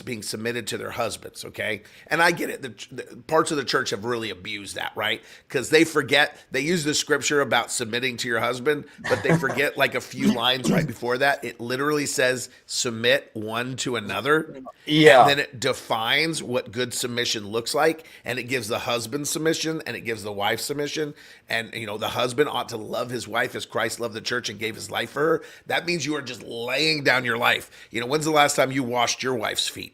being submitted to their husbands. Okay, and I get it. The parts of the church have really abused that, right? Because they forget. They use the scripture about submitting to your husband, but they forget like a few lines right before that. It literally says submit one to another. Yeah. And then it defines what good submission looks like, and it gives the husband submission and it gives the wife submission. And the husband ought to love his wife as Christ loved the church and gave his life for her. That means you are just laying down your life. When's the last time you washed your wife's feet?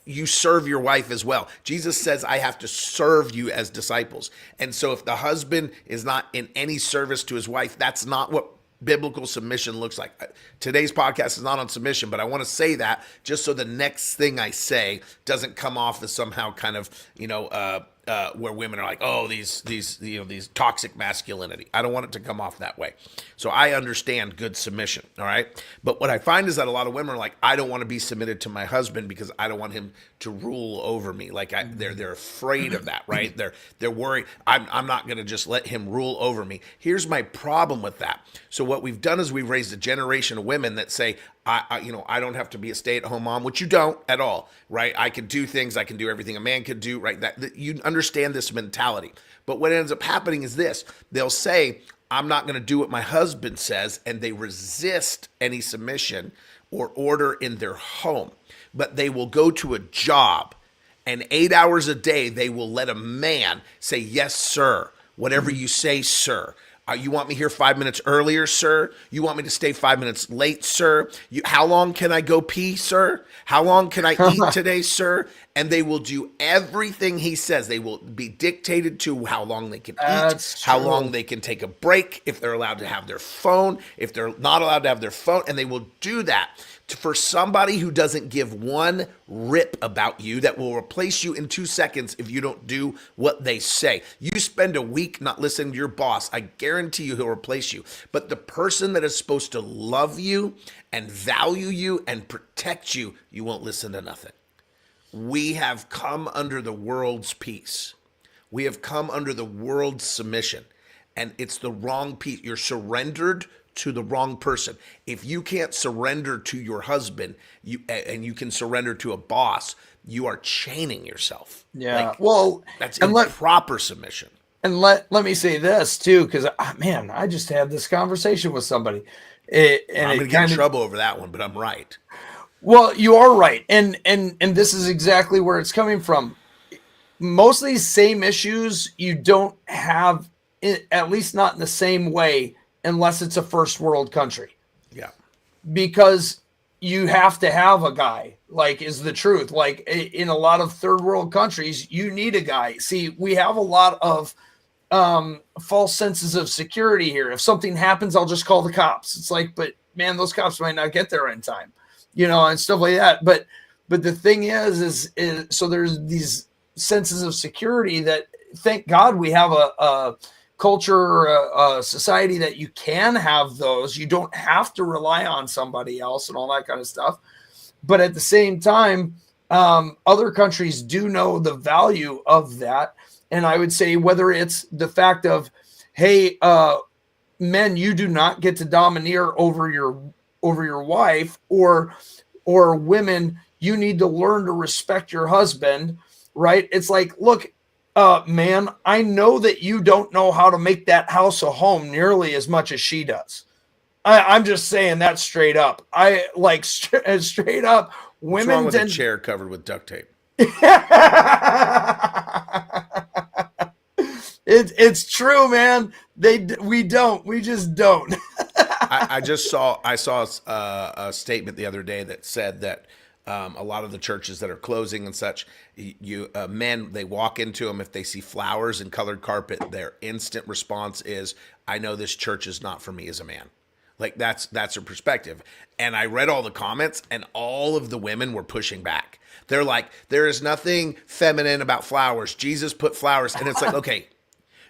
You serve your wife as well. Jesus says, I have to serve you as disciples. And so if the husband is not in any service to his wife, that's not what biblical submission looks like. Today's podcast is not on submission, but I want to say that just so the next thing I say doesn't come off as somehow kind of, where women are like, oh, these toxic masculinity. I don't want it to come off that way. So I understand good submission. All right. But what I find is that a lot of women are like, I don't want to be submitted to my husband because I don't want him to rule over me. Like they're afraid of that, right? They're worried. I'm not going to just let him rule over me. Here's my problem with that. So what we've done is we've raised a generation of women that say, I don't have to be a stay-at-home mom, which you don't at all, right? I can do things. I can do everything a man could do, right? That you understand this mentality. But what ends up happening is this. They'll say, I'm not going to do what my husband says, and they resist any submission or order in their home. But they will go to a job And 8 hours a day, they will let a man say, yes, sir. Whatever you say, sir. You want me here 5 minutes earlier, sir? You want me to stay 5 minutes late, sir? How long can I go pee, sir? How long can I eat today, sir? And they will do everything he says. They will be dictated to how long they can eat, how long they can take a break, if they're allowed to have their phone, if they're not allowed to have their phone. And they will do that for somebody who doesn't give one rip about you, that will replace you in 2 seconds if you don't do what they say. You spend a week not listening to your boss, I guarantee you he'll replace you. But the person that is supposed to love you and value you and protect you, you won't listen to nothing. We have come under the world's peace. We have come under the world's submission. And it's the wrong peace. You're surrendered to the wrong person. If you can't surrender to your husband, and you can surrender to a boss, you are chaining yourself. Yeah. Well, that's improper submission. And let me say this too, because man, I just had this conversation with somebody. And I'm gonna get in trouble over that one, but I'm right. Well, you are right, and this is exactly where it's coming from. Most of these same issues you don't have, at least not in the same way, unless it's a first world country. Yeah. Because you have to have a guy, like, is the truth. Like in a lot of third world countries, you need a guy. See, we have a lot of false senses of security here. If something happens, I'll just call the cops. It's like, but man, those cops might not get there in time, and stuff like that. But the thing is so there's these senses of security that, thank God, we have a culture, a society that you can have those. You don't have to rely on somebody else and all that kind of stuff. But at the same time, other countries do know the value of that. And I would say, whether it's the fact of, hey, men, you do not get to domineer over your wife, or women, you need to learn to respect your husband, right? It's like, look, man, I know that you don't know how to make that house a home nearly as much as she does. I'm just saying that straight up. I like straight up. Women. What's wrong with a chair covered with duct tape? It's true, man. We just don't. I saw a statement the other day that said that a lot of the churches that are closing and such, men, they walk into them, if they see flowers and colored carpet, their instant response is, I know this church is not for me as a man. Like that's their perspective. And I read all the comments, and all of the women were pushing back. They're like, there is nothing feminine about flowers. Jesus put flowers. And it's like, okay,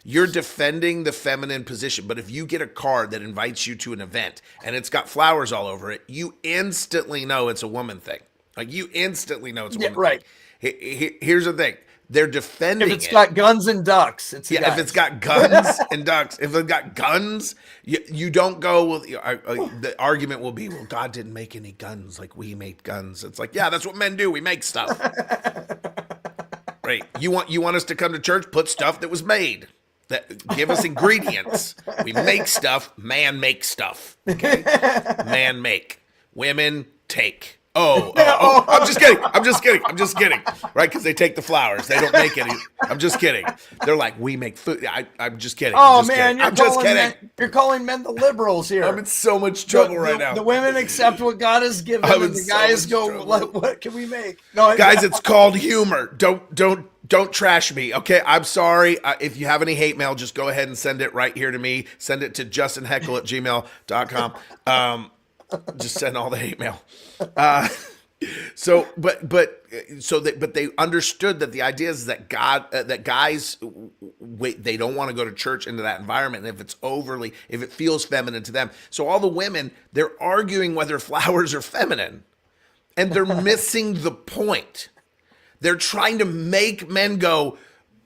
you're defending the feminine position, but if you get a card that invites you to an event and it's got flowers all over it, you instantly know it's a woman thing. Like, you instantly know it's a woman right. thing. Here's the thing. They're defending it. If it's got guns and ducks, it's yeah. If it's got guns and ducks, if it's got guns, you don't go. Well, the argument will be, well, God didn't make any guns like we make guns. It's like, yeah, that's what men do. We make stuff. Right? You want us to come to church? Put stuff that was made. That give us ingredients. We make stuff. Man makes stuff. Okay? Man make. Women take. Oh, I'm just kidding. Right? Because they take the flowers. They don't make any. I'm just kidding. They're like, we make food. I'm just kidding. Oh, man, you're calling men the liberals here. I'm in so much trouble right now. The women accept what God has given, and the guys go, what can we make? No, guys, it's called humor. Don't trash me, okay? I'm sorry. If you have any hate mail, just go ahead and send it right here to me. Send it to justinheckel@gmail.com. Just send all the hate mail. But they understood that the idea is that guys, they don't want to go to church into that environment. And if it feels feminine to them. So all the women, they're arguing whether flowers are feminine, and they're missing the point. They're trying to make men go,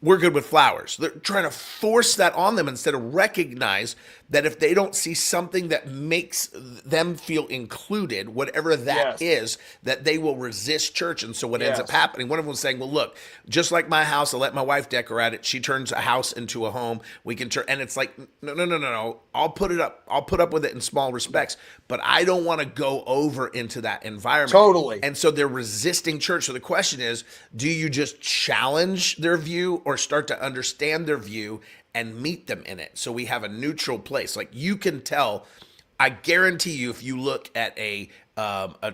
we're good with flowers. They're trying to force that on them instead of recognize that if they don't see something that makes them feel included, whatever that is, that they will resist church. And so what ends up happening, one of them was saying, well, look, just like my house, I let my wife decorate it. She turns a house into a home. We can turn, and it's like, no. I'll put it up. I'll put up with it in small respects, but I don't want to go over into that environment. Totally. And so they're resisting church. So the question is, do you just challenge their view or start to understand their view and meet them in it? So we have a neutral place. Like you can tell, I guarantee you, if you look at a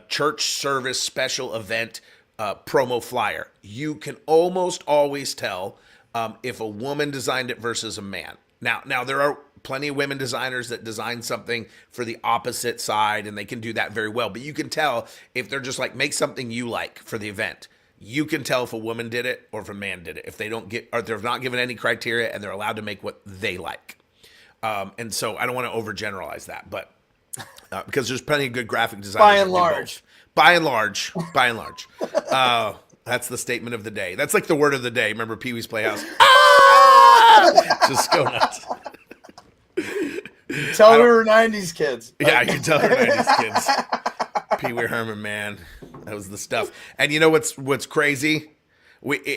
church service special event promo flyer, you can almost always tell if a woman designed it versus a man. Now there are plenty of women designers that design something for the opposite side, and they can do that very well. But you can tell if they're just like, make something you like for the event. You can tell if a woman did it or if a man did it. If they don't get, or they're not given any criteria and they're allowed to make what they like. And so I don't want to overgeneralize that, but because there's plenty of good graphic designers. By and large. That's the statement of the day. That's like the word of the day. Remember Pee-wee's Playhouse? Just go nuts. Tell we were 90s kids. Yeah, you can tell we're 90s kids. Pee Wee Herman, man. That was the stuff. And you know what's crazy?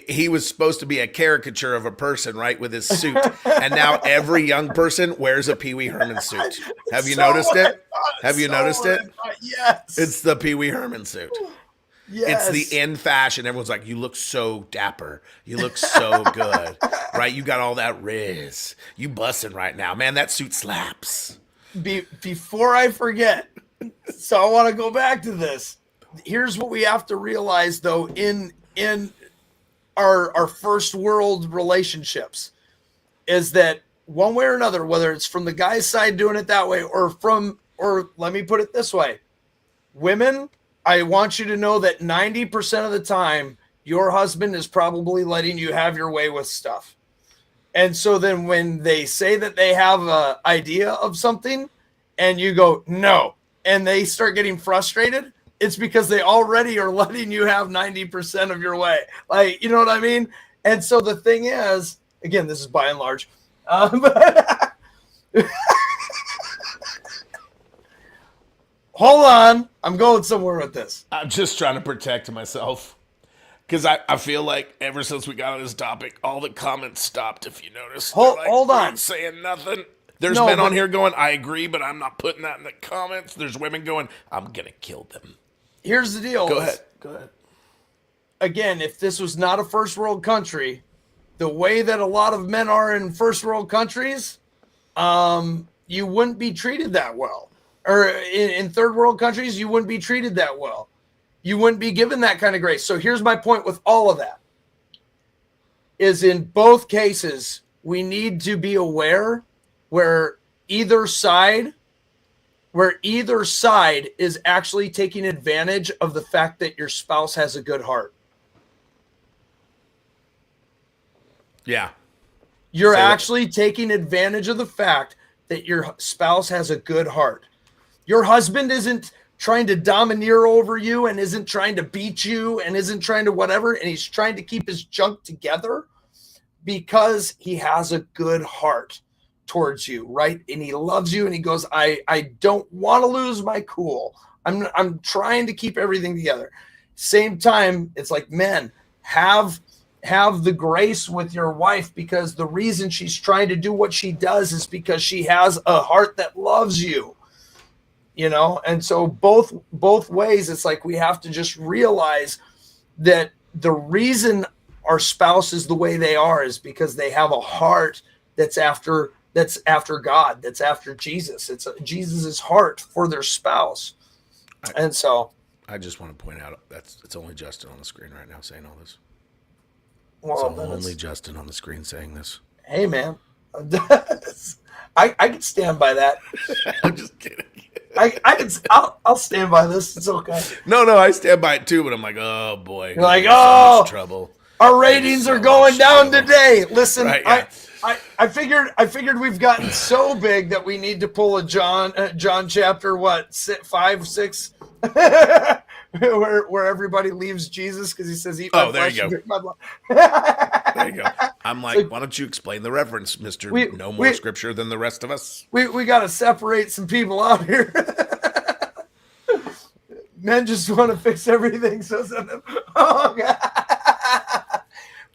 He was supposed to be a caricature of a person, right, with his suit. And now every young person wears a Pee Wee Herman suit. Have you noticed it? Have you noticed it? Yes. It's the Pee Wee Herman suit. Yes. It's the in fashion. Everyone's like, you look so dapper. You look so good, right? You got all that riz. You busting right now. Man, that suit slaps. Before I forget, so I want to go back to this. Here's what we have to realize, though, in our first world relationships, is that one way or another, whether it's from the guy's side doing it that way or let me put it this way, women, I want you to know that 90% of the time, your husband is probably letting you have your way with stuff. And so then when they say that they have an idea of something and you go, no, and they start getting frustrated, it's because they already are letting you have 90% of your way. Like, you know what I mean? And so the thing is, again, this is by and large, hold on. I'm going somewhere with this. I'm just trying to protect myself. Because I feel like ever since we got on this topic, all the comments stopped, if you notice. Hold on. Saying nothing. There's men on here going, I agree, but I'm not putting that in the comments. There's women going, I'm going to kill them. Here's the deal. Go ahead. Again, if this was not a first world country, the way that a lot of men are in first world countries, you wouldn't be treated that well. Or in third world countries, you wouldn't be treated that well. You wouldn't be given that kind of grace. So here's my point with all of that. Is in both cases, we need to be aware where either side is actually taking advantage of the fact that your spouse has a good heart. Yeah. You're actually taking advantage of the fact that your spouse has a good heart. Your husband isn't trying to domineer over you and isn't trying to beat you and isn't trying to whatever, and he's trying to keep his junk together because he has a good heart towards you, right? And he loves you and he goes, I don't want to lose my cool. I'm trying to keep everything together. Same time, it's like, men, have the grace with your wife, because the reason she's trying to do what she does is because she has a heart that loves you. You know, and so both ways, it's like we have to just realize that the reason our spouse is the way they are is because they have a heart that's after God, that's after Jesus. It's Jesus's heart for their spouse. And so I just want to point out it's only Justin on the screen right now saying all this. Well, it's only Justin on the screen saying this. Hey, man, I can stand by that. I'm just kidding. I'll stand by this. It's okay. No, I stand by it too, but I'm like, oh boy. You're like, so much trouble. Our ratings are going down today. Listen, right, yeah. I figured we've gotten so big that we need to pull a John chapter 5, 6. where everybody leaves Jesus because he says, "Eat my Oh, there you flesh and go. drink my blood." There you go. I'm like, why don't you explain the reference, Mister? we No more we scripture than the rest of us. we got to separate some people out here. Men just want to fix everything. So, oh God.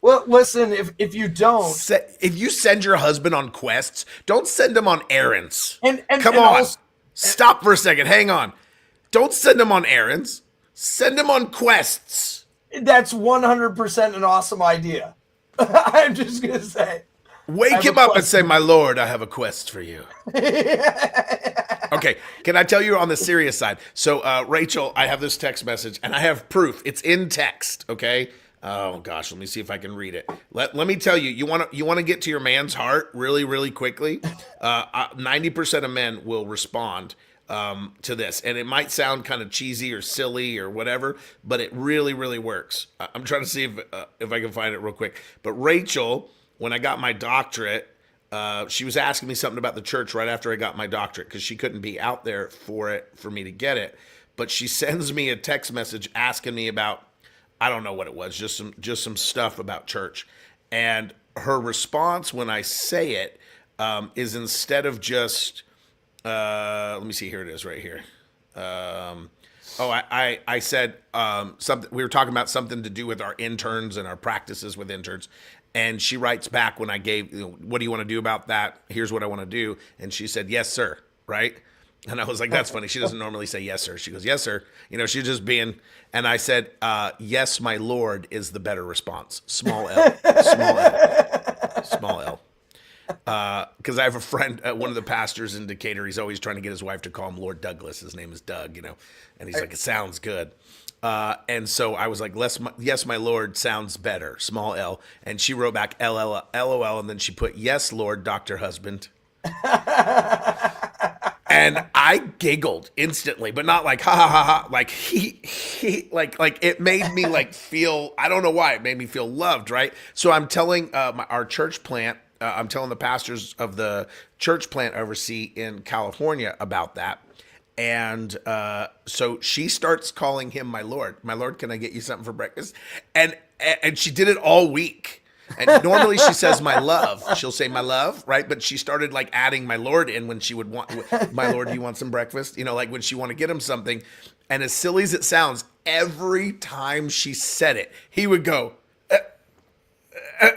Well, listen, if you don't, If you send your husband on quests, don't send him on errands. and Come and on. also, Stop for a second. Hang on. Don't send him on errands. Send him on quests. that's 100% an awesome idea. I'm just gonna say. Wake him up and say, "My lord, I have a quest for you." Okay, can I tell you on the serious side? So, Rachel, I have this text message, and I have proof. It's in text. Okay. Oh gosh, let me see if I can read it. Let me tell you, you want to get to your man's heart really, really quickly. 90% of men will respond to this, and it might sound kind of cheesy or silly or whatever, but it really, really works. I'm trying to see if I can find it real quick. But Rachel, when I got my doctorate, she was asking me something about the church right after I got my doctorate because she couldn't be out there for me to get it. But she sends me a text message asking me about, I don't know what it was, just some stuff about church. And her response when I say it is instead of just, let me see, here it is right here. I said something. We were talking about something to do with our interns and our practices with interns. And she writes back when I gave, what do you want to do about that? Here's what I want to do. And she said, "Yes, sir." Right? And I was like, that's funny. She doesn't normally say yes, sir. She goes, "Yes, sir." She's just being, and I said, "Yes, my lord" is the better response. Small L, small L, small L. Because I have a friend, one of the pastors in Decatur, he's always trying to get his wife to call him Lord Douglas. His name is Doug, and he's like, it sounds good. And so I was like, "Yes, my lord" sounds better, small L. And she wrote back LOL, and then she put, "Yes, Lord, Dr. Husband." And I giggled instantly, but not like ha ha ha ha. Like he like it made me like feel, I don't know why, it made me feel loved, right? So I'm telling our church plant, I'm telling the pastors of the church plant I oversee in California about that. And so she starts calling him "my lord." "My lord, can I get you something for breakfast?" And she did it all week. And normally she says "my love." She'll say "my love," right? But she started like adding "my lord" in when she would want, "My lord, do you want some breakfast?" Like when she want to get him something. And as silly as it sounds, every time she said it, he would go,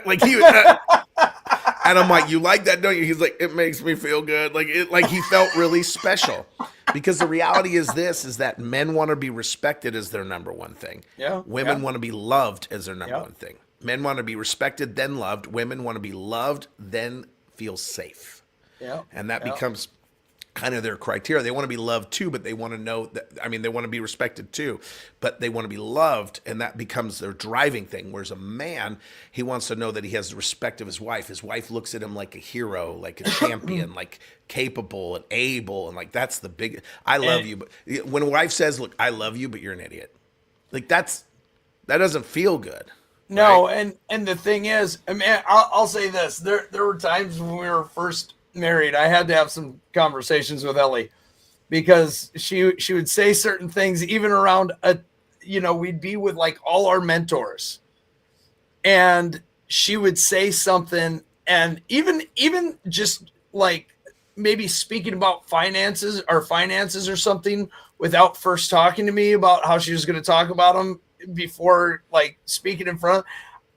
like he would, and I'm like, "You like that, don't you?" He's like, "It makes me feel good." Like he felt really special. Because the reality is that men want to be respected as their number one thing. Yeah. Women want to be loved as their number one thing. Men want to be respected, then loved. Women want to be loved, then feel safe. Yeah. And that becomes kind of their criteria. They want to be loved too, but they want to know that, they want to be respected too, but they want to be loved, and that becomes their driving thing. Whereas a man, he wants to know that he has the respect of his wife. His wife looks at him like a hero, like a champion, like capable and able, and like that's the big, "I love you." But when a wife says, "Look, I love you, but you're an idiot," like that doesn't feel good. No, right? and the thing is, I'll say this: there were times when we were first married, I had to have some conversations with Ellie because she would say certain things, even around we'd be with like all our mentors, and she would say something, and even just like maybe speaking about finances or something without first talking to me about how she was going to talk about them before like speaking in front,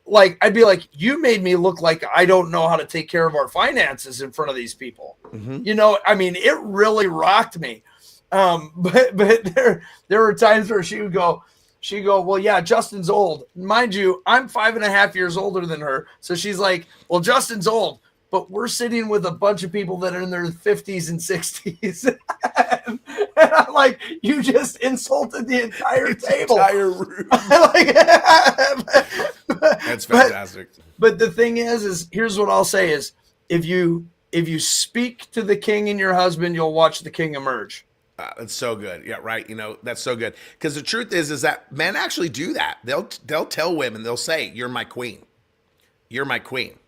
like I'd be like, "You made me look like I don't know how to take care of our finances in front of these people." Mm-hmm. It really rocked me. But there were times where she'd go, "Well, yeah, Justin's old." Mind you, I'm 5.5 years older than her. So she's like, "Well, Justin's old, but we're sitting with a bunch of people that are in their 50s and 60s. And I'm like, "You just insulted the entire table." Entire room. That's fantastic. But the thing is here's what I'll say is, if you speak to the king in your husband, you'll watch the king emerge. That's so good. Yeah, right. That's so good. Because the truth is that men actually do that. They'll tell women, they'll say, "You're my queen. You're my queen."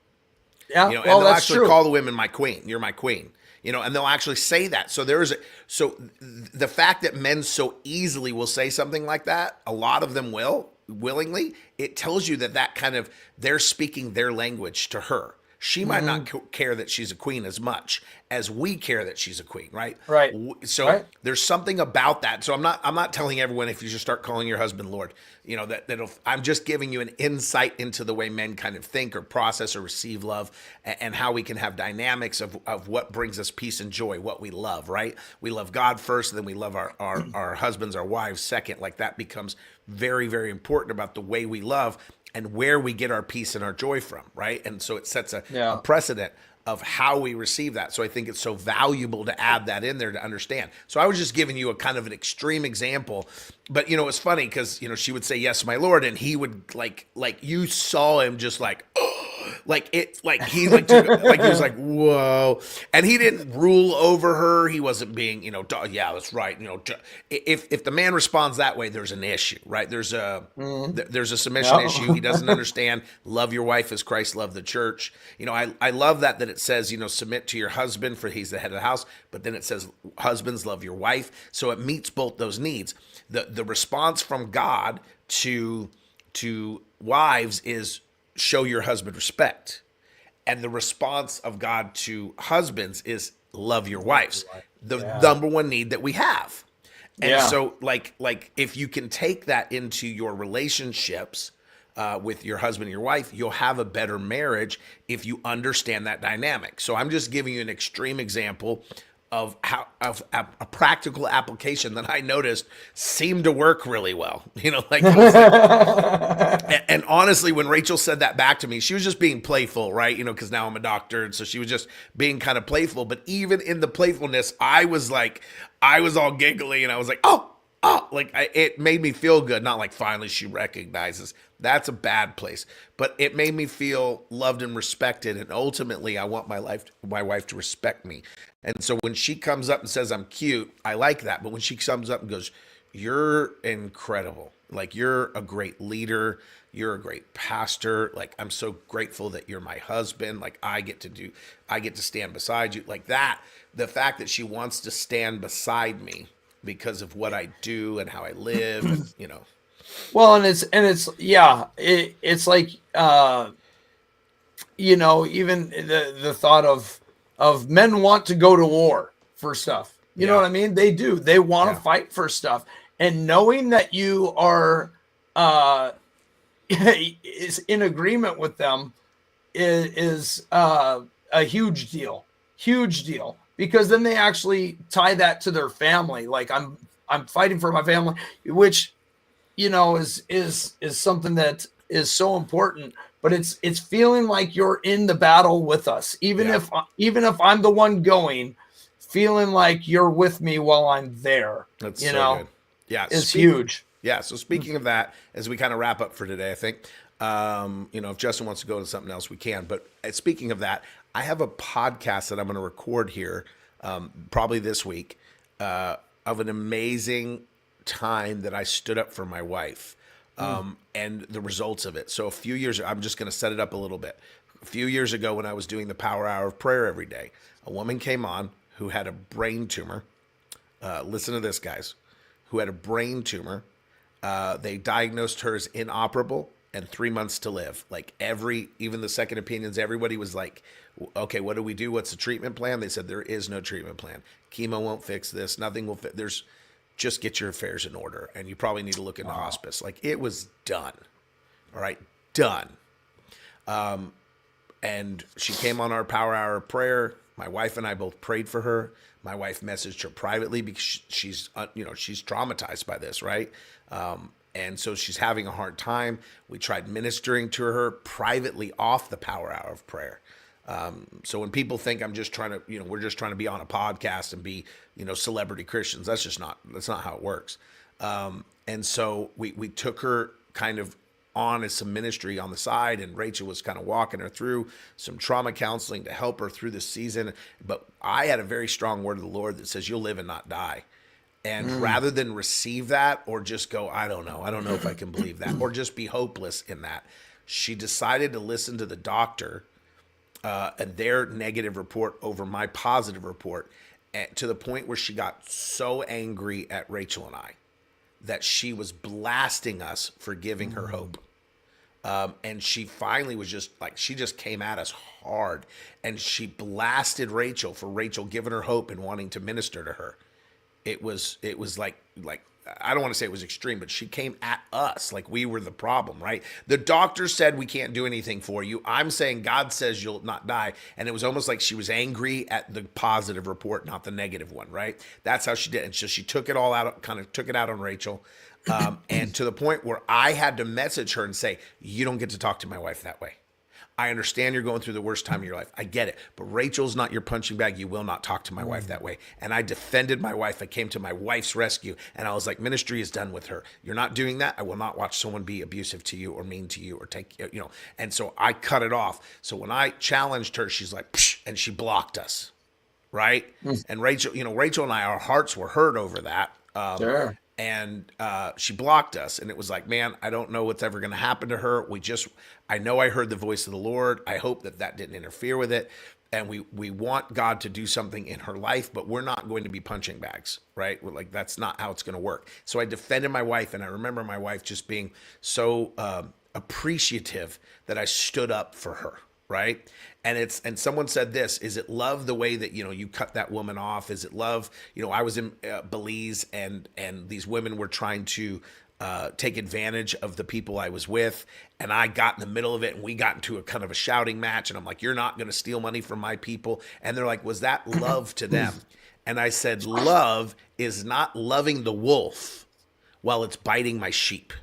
Yeah, You know, well, and they'll that's actually true. call the women my queen. You're my queen. You know, and they'll actually say that. So the fact that men so easily will say something like that, a lot of them will willingly. It tells you that kind of they're speaking their language to her. She might not care that she's a queen as much as we care that she's a queen, right? Right. So Right. there's something about that. So I'm not telling everyone if you should start calling your husband Lord. You know that'll. I'm just giving you an insight into the way men kind of think or process or receive love, and how we can have dynamics of what brings us peace and joy, what we love, right? We love God first, and then we love our husbands, our wives second. Like that becomes very, very important about the way we love and where we get our peace and our joy from, right? And so it sets a Yeah. precedent of how we receive that. So I think it's so valuable to add that in there to understand. So I was just giving you a kind of an extreme example, but you know, it's funny because you know she would say yes, my lord, and he would like you saw him just like like it like he like took, like he was like whoa, and he didn't rule over her. He wasn't being yeah, that's right. You know, if the man responds that way, there's an issue, right? There's a submission Yeah. issue. He doesn't understand. Love your wife as Christ loved the church. You know, I love that it says, you know, submit to your husband for he's the head of the house, but then it says husbands love your wife. So it meets both those needs. The response from God to wives is show your husband respect. And the response of God to husbands is love your wives. The Yeah. number one need that we have. And Yeah. so like if you can take that into your relationships with your husband and your wife, you'll have a better marriage if you understand that dynamic. So I'm just giving you an extreme example of how of a practical application that I noticed seemed to work really well. You know, like it was like, and honestly, when Rachel said that back to me, she was just being playful, right? You know, because now I'm a doctor, and so she was just being kind of playful. But even in the playfulness, I was all giggly, and I was like, oh, like it made me feel good. Not like finally she recognizes. That's a bad place, but it made me feel loved and respected. And ultimately, I want my wife to respect me. And so when she comes up and says I'm cute, I like that. But when she comes up and goes, "You're incredible. Like you're a great leader. You're a great pastor. Like I'm so grateful that you're my husband. Like I get to stand beside you." Like that, the fact that she wants to stand beside me because of what I do and how I live, and you know. Well, and it's yeah, it's like you know, even the thought of men want to go to war for stuff. You know Yeah. what I mean? They do. They want Yeah. to fight for stuff. And knowing that you are uh is in agreement with them is a huge deal. Huge deal. Because then they actually tie that to their family. Like I'm fighting for my family, which you know is something that is so important, but it's feeling like you're in the battle with us, Yeah. even if I'm the one going, feeling like you're with me while I'm there, That's you so know, good. Yeah. is huge. Yeah. So speaking of that, as we kind of wrap up for today, I think, you know, if Justin wants to go to something else, we can. But speaking of that, I have a podcast that I'm going to record here, probably this week, of an amazing time that I stood up for my wife, and the results of it. So a few years, I'm just going to set it up a little bit. A few years ago, when I was doing the Power Hour of Prayer every day, a woman came on who had a brain tumor. Listen to this, guys. Who had a brain tumor. They diagnosed her as inoperable and 3 months to live. Like even the second opinions, everybody was like, okay, what do we do? What's the treatment plan? They said there is no treatment plan. Chemo won't fix this. Nothing will fit. Just get your affairs in order. And you probably need to look into hospice. Like it was done. All right. Done. And she came on our Power Hour of Prayer. My wife and I both prayed for her. My wife messaged her privately because she's traumatized by this, right? And so she's having a hard time. We tried ministering to her privately off the Power Hour of Prayer. So when people think I'm just trying to, we're just trying to be on a podcast and be, celebrity Christians, that's not how it works. And so we took her kind of on as some ministry on the side, and Rachel was kind of walking her through some trauma counseling to help her through this season. But I had a very strong word of the Lord that says, you'll live and not die. And rather than receive that or just go, I don't know if I can believe that, or just be hopeless in that, she decided to listen to the doctor and their negative report over my positive report, to the point where she got so angry at Rachel and I that she was blasting us for giving her hope. And she finally was just like, she just came at us hard, and she blasted Rachel for Rachel giving her hope and wanting to minister to her. It was like I don't want to say it was extreme, but she came at us like we were the problem, right? The doctor said we can't do anything for you. I'm saying God says you'll not die. And it was almost like she was angry at the positive report, not the negative one, right? That's how she did. And so she took it all out, kind of took it out on Rachel. And to the point where I had to message her and say, you don't get to talk to my wife that way. I understand you're going through the worst time of your life. I get it. But Rachel's not your punching bag. You will not talk to my wife that way. And I defended my wife. I came to my wife's rescue. And I was like, ministry is done with her. You're not doing that. I will not watch someone be abusive to you or mean to you or take, you know. And so I cut it off. So when I challenged her, she's like, psh, and she blocked us. Right. And Rachel, Rachel and I, our hearts were hurt over that. Sure. And she blocked us, and it was like, man, I don't know what's ever going to happen to her. I know I heard the voice of the Lord. I hope that didn't interfere with it. And we want God to do something in her life, but we're not going to be punching bags, right? We're like, that's not how it's going to work. So I defended my wife, and I remember my wife just being so appreciative that I stood up for her. Right. And someone said this, is it love the way that, you cut that woman off? Is it love? I was in Belize, and these women were trying to take advantage of the people I was with. And I got in the middle of it, and we got into a kind of a shouting match. And I'm like, you're not going to steal money from my people. And they're like, was that love to them? And I said, love is not loving the wolf while it's biting my sheep.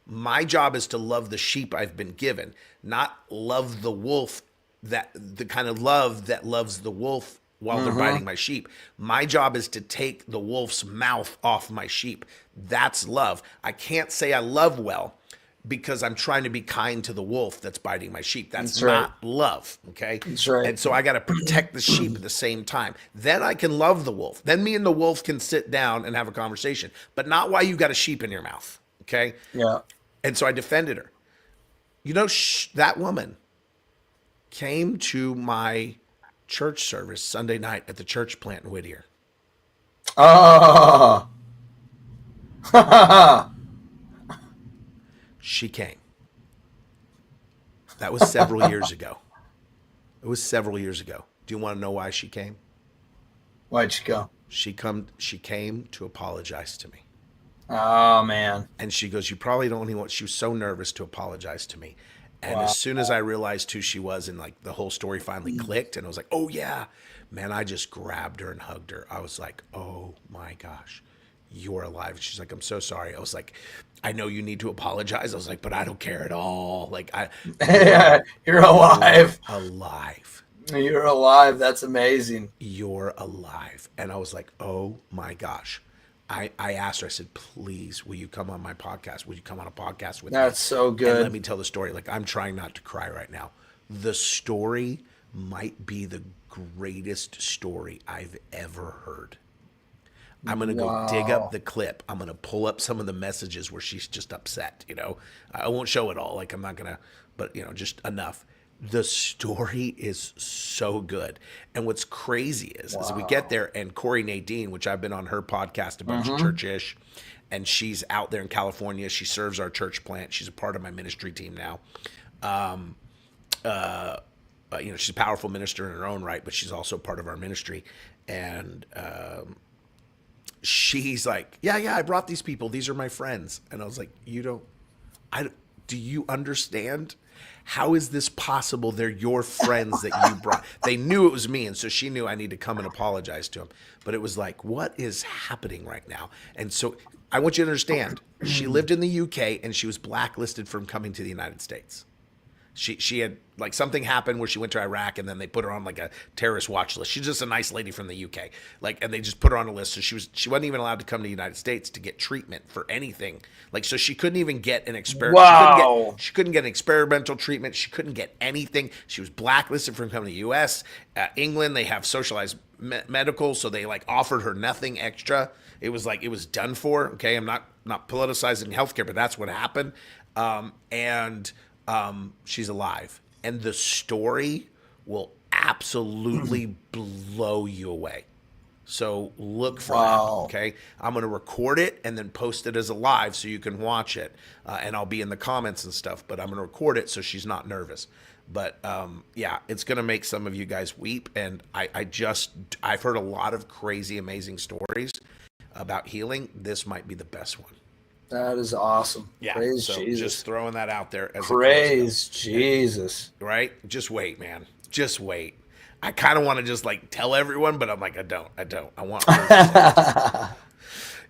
My job is to love the sheep I've been given, not love the wolf, the kind of love that loves the wolf while they're biting my sheep. My job is to take the wolf's mouth off my sheep. That's love. I can't say I love well because I'm trying to be kind to the wolf that's biting my sheep. That's not love, okay? That's right. And so I got to protect the sheep at the same time. Then I can love the wolf. Then me and the wolf can sit down and have a conversation, but not while you got a sheep in your mouth, okay? Yeah. And so I defended her. That woman came to my church service Sunday night at the church plant in Whittier. Oh. She came. That was several years ago. It was several years ago. Do you want to know why she came? Why'd she go? She came to apologize to me. Oh, man. And she goes, you probably don't even want, she was so nervous to apologize to me. And as soon as I realized who she was, and like the whole story finally clicked, and I was like, oh yeah, man, I just grabbed her and hugged her. I was like, oh my gosh, you're alive. She's like, I'm so sorry. I was like, I know you need to apologize. I was like, but I don't care at all. Like You're alive. Alive. You're alive. That's amazing. You're alive. And I was like, oh my gosh. I asked her, I said, please, will you come on my podcast? Will you come on a podcast with me? That's so good. And let me tell the story. Like, I'm trying not to cry right now. The story might be the greatest story I've ever heard. I'm going to go dig up the clip. I'm going to pull up some of the messages where she's just upset, I won't show it all. Like, I'm not going to, but, just enough. The story is so good. And what's crazy is we get there, and Corey Nadine, which I've been on her podcast, A Bunch of Church-ish, and she's out there in California. She serves our church plant. She's a part of my ministry team now. She's a powerful minister in her own right, but she's also part of our ministry. And she's like, yeah, I brought these people. These are my friends. And I was like, do you understand? How is this possible? They're your friends that you brought. They knew it was me, and so she knew I need to come and apologize to him. But it was like, what is happening right now? And so I want you to understand, she lived in the UK, and she was blacklisted from coming to the United States. She had, like, something happened where she went to Iraq, and then they put her on like a terrorist watch list. She's just a nice lady from the UK, and they just put her on a list. So she wasn't even allowed to come to the United States to get treatment for anything. Like, so she couldn't even get an experiment. Wow. She couldn't get an experimental treatment. She couldn't get anything. She was blacklisted from coming to the U.S. England, they have socialized medical, so they like offered her nothing extra. It was like, it was done for. Okay, I'm not politicizing healthcare, but that's what happened. She's alive. And the story will absolutely blow you away. So look for Wow. that, okay? I'm going to record it and then post it as a live so you can watch it. And I'll be in the comments and stuff, but I'm going to record it so she's not nervous. But yeah, it's going to make some of you guys weep. And I've heard a lot of crazy, amazing stories about healing. This might be the best one. That is awesome. Yeah. Praise So Jesus. just throwing that out there as Praise Jesus. Right? Just wait, man. Just wait. I kind of want to just like tell everyone, but I'm like, I don't. I want her to say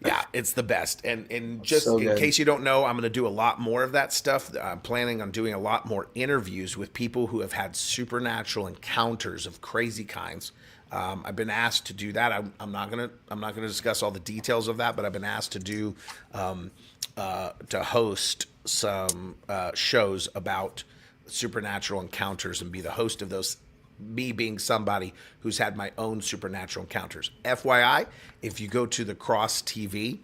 it. Yeah, it's the best. And just So in good. case you don't know, I'm going to do a lot more of that stuff. I'm planning on doing a lot more interviews with people who have had supernatural encounters of crazy kinds. I've been asked to do that. I'm not gonna discuss all the details of that, but I've been asked to do to host some shows about supernatural encounters and be the host of those. Me being somebody who's had my own supernatural encounters. FYI, if you go to the Cross TV,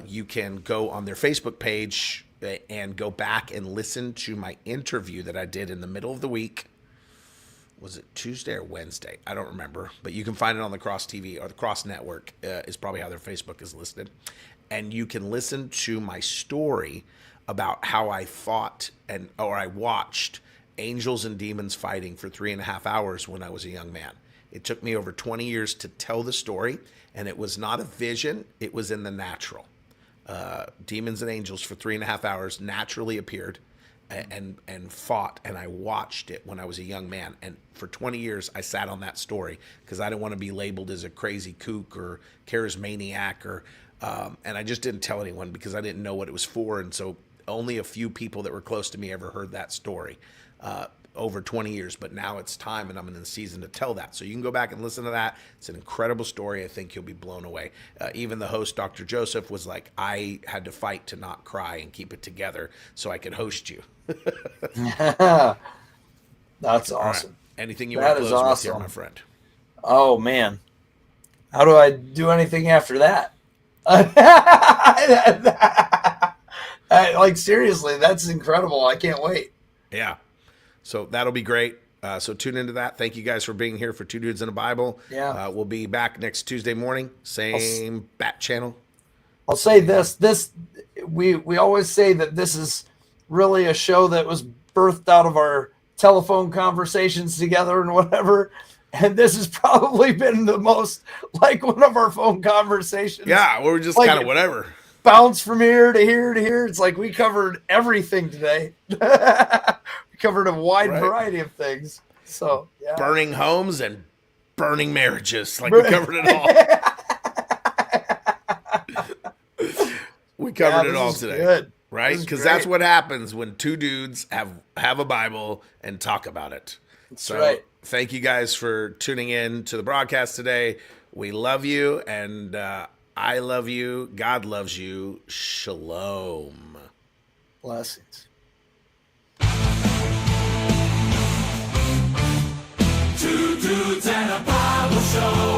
you can go on their Facebook page and go back and listen to my interview that I did in the middle of the week. Was it Tuesday or Wednesday? I don't remember, but you can find it on the Cross TV or the Cross Network is probably how their Facebook is listed. And you can listen to my story about how I fought or I watched angels and demons fighting for 3.5 hours when I was a young man. It took me over 20 years to tell the story, and it was not a vision, it was in the natural. Demons and angels for 3.5 hours naturally appeared and fought, and I watched it when I was a young man. And for 20 years, I sat on that story because I didn't want to be labeled as a crazy kook or charismaniac, and I just didn't tell anyone because I didn't know what it was for. And so only a few people that were close to me ever heard that story. Over 20 years, but now it's time and I'm in the season to tell that. So you can go back and listen to that. It's an incredible story. I think you'll be blown away. Even the host, Dr. Joseph, was like, I had to fight to not cry and keep it together so I could host you. That's awesome. Right. Anything you That want to is close with awesome. here, my friend? Oh, man. How do I do anything after that? Like, seriously, that's incredible. I can't wait. Yeah. So that'll be great. So tune into that. Thank you guys for being here for Two Dudes in a Bible. Yeah. We'll be back next Tuesday morning. Same bat channel. I'll say this. We always say that this is really a show that was birthed out of our telephone conversations together and whatever. And this has probably been the most like one of our phone conversations. Yeah, we're just Like, kind of whatever. Bounce from here to here to here. It's like we covered everything today. We covered a wide variety of things. So, yeah. Burning homes and burning marriages. Like we covered it all. We covered it all today. Good. Right? Because that's what happens when two dudes have a Bible and talk about it. That's right. Thank you guys for tuning in to the broadcast today. We love you, and I love you. God loves you. Shalom. Blessings. Two dudes and a Bible show.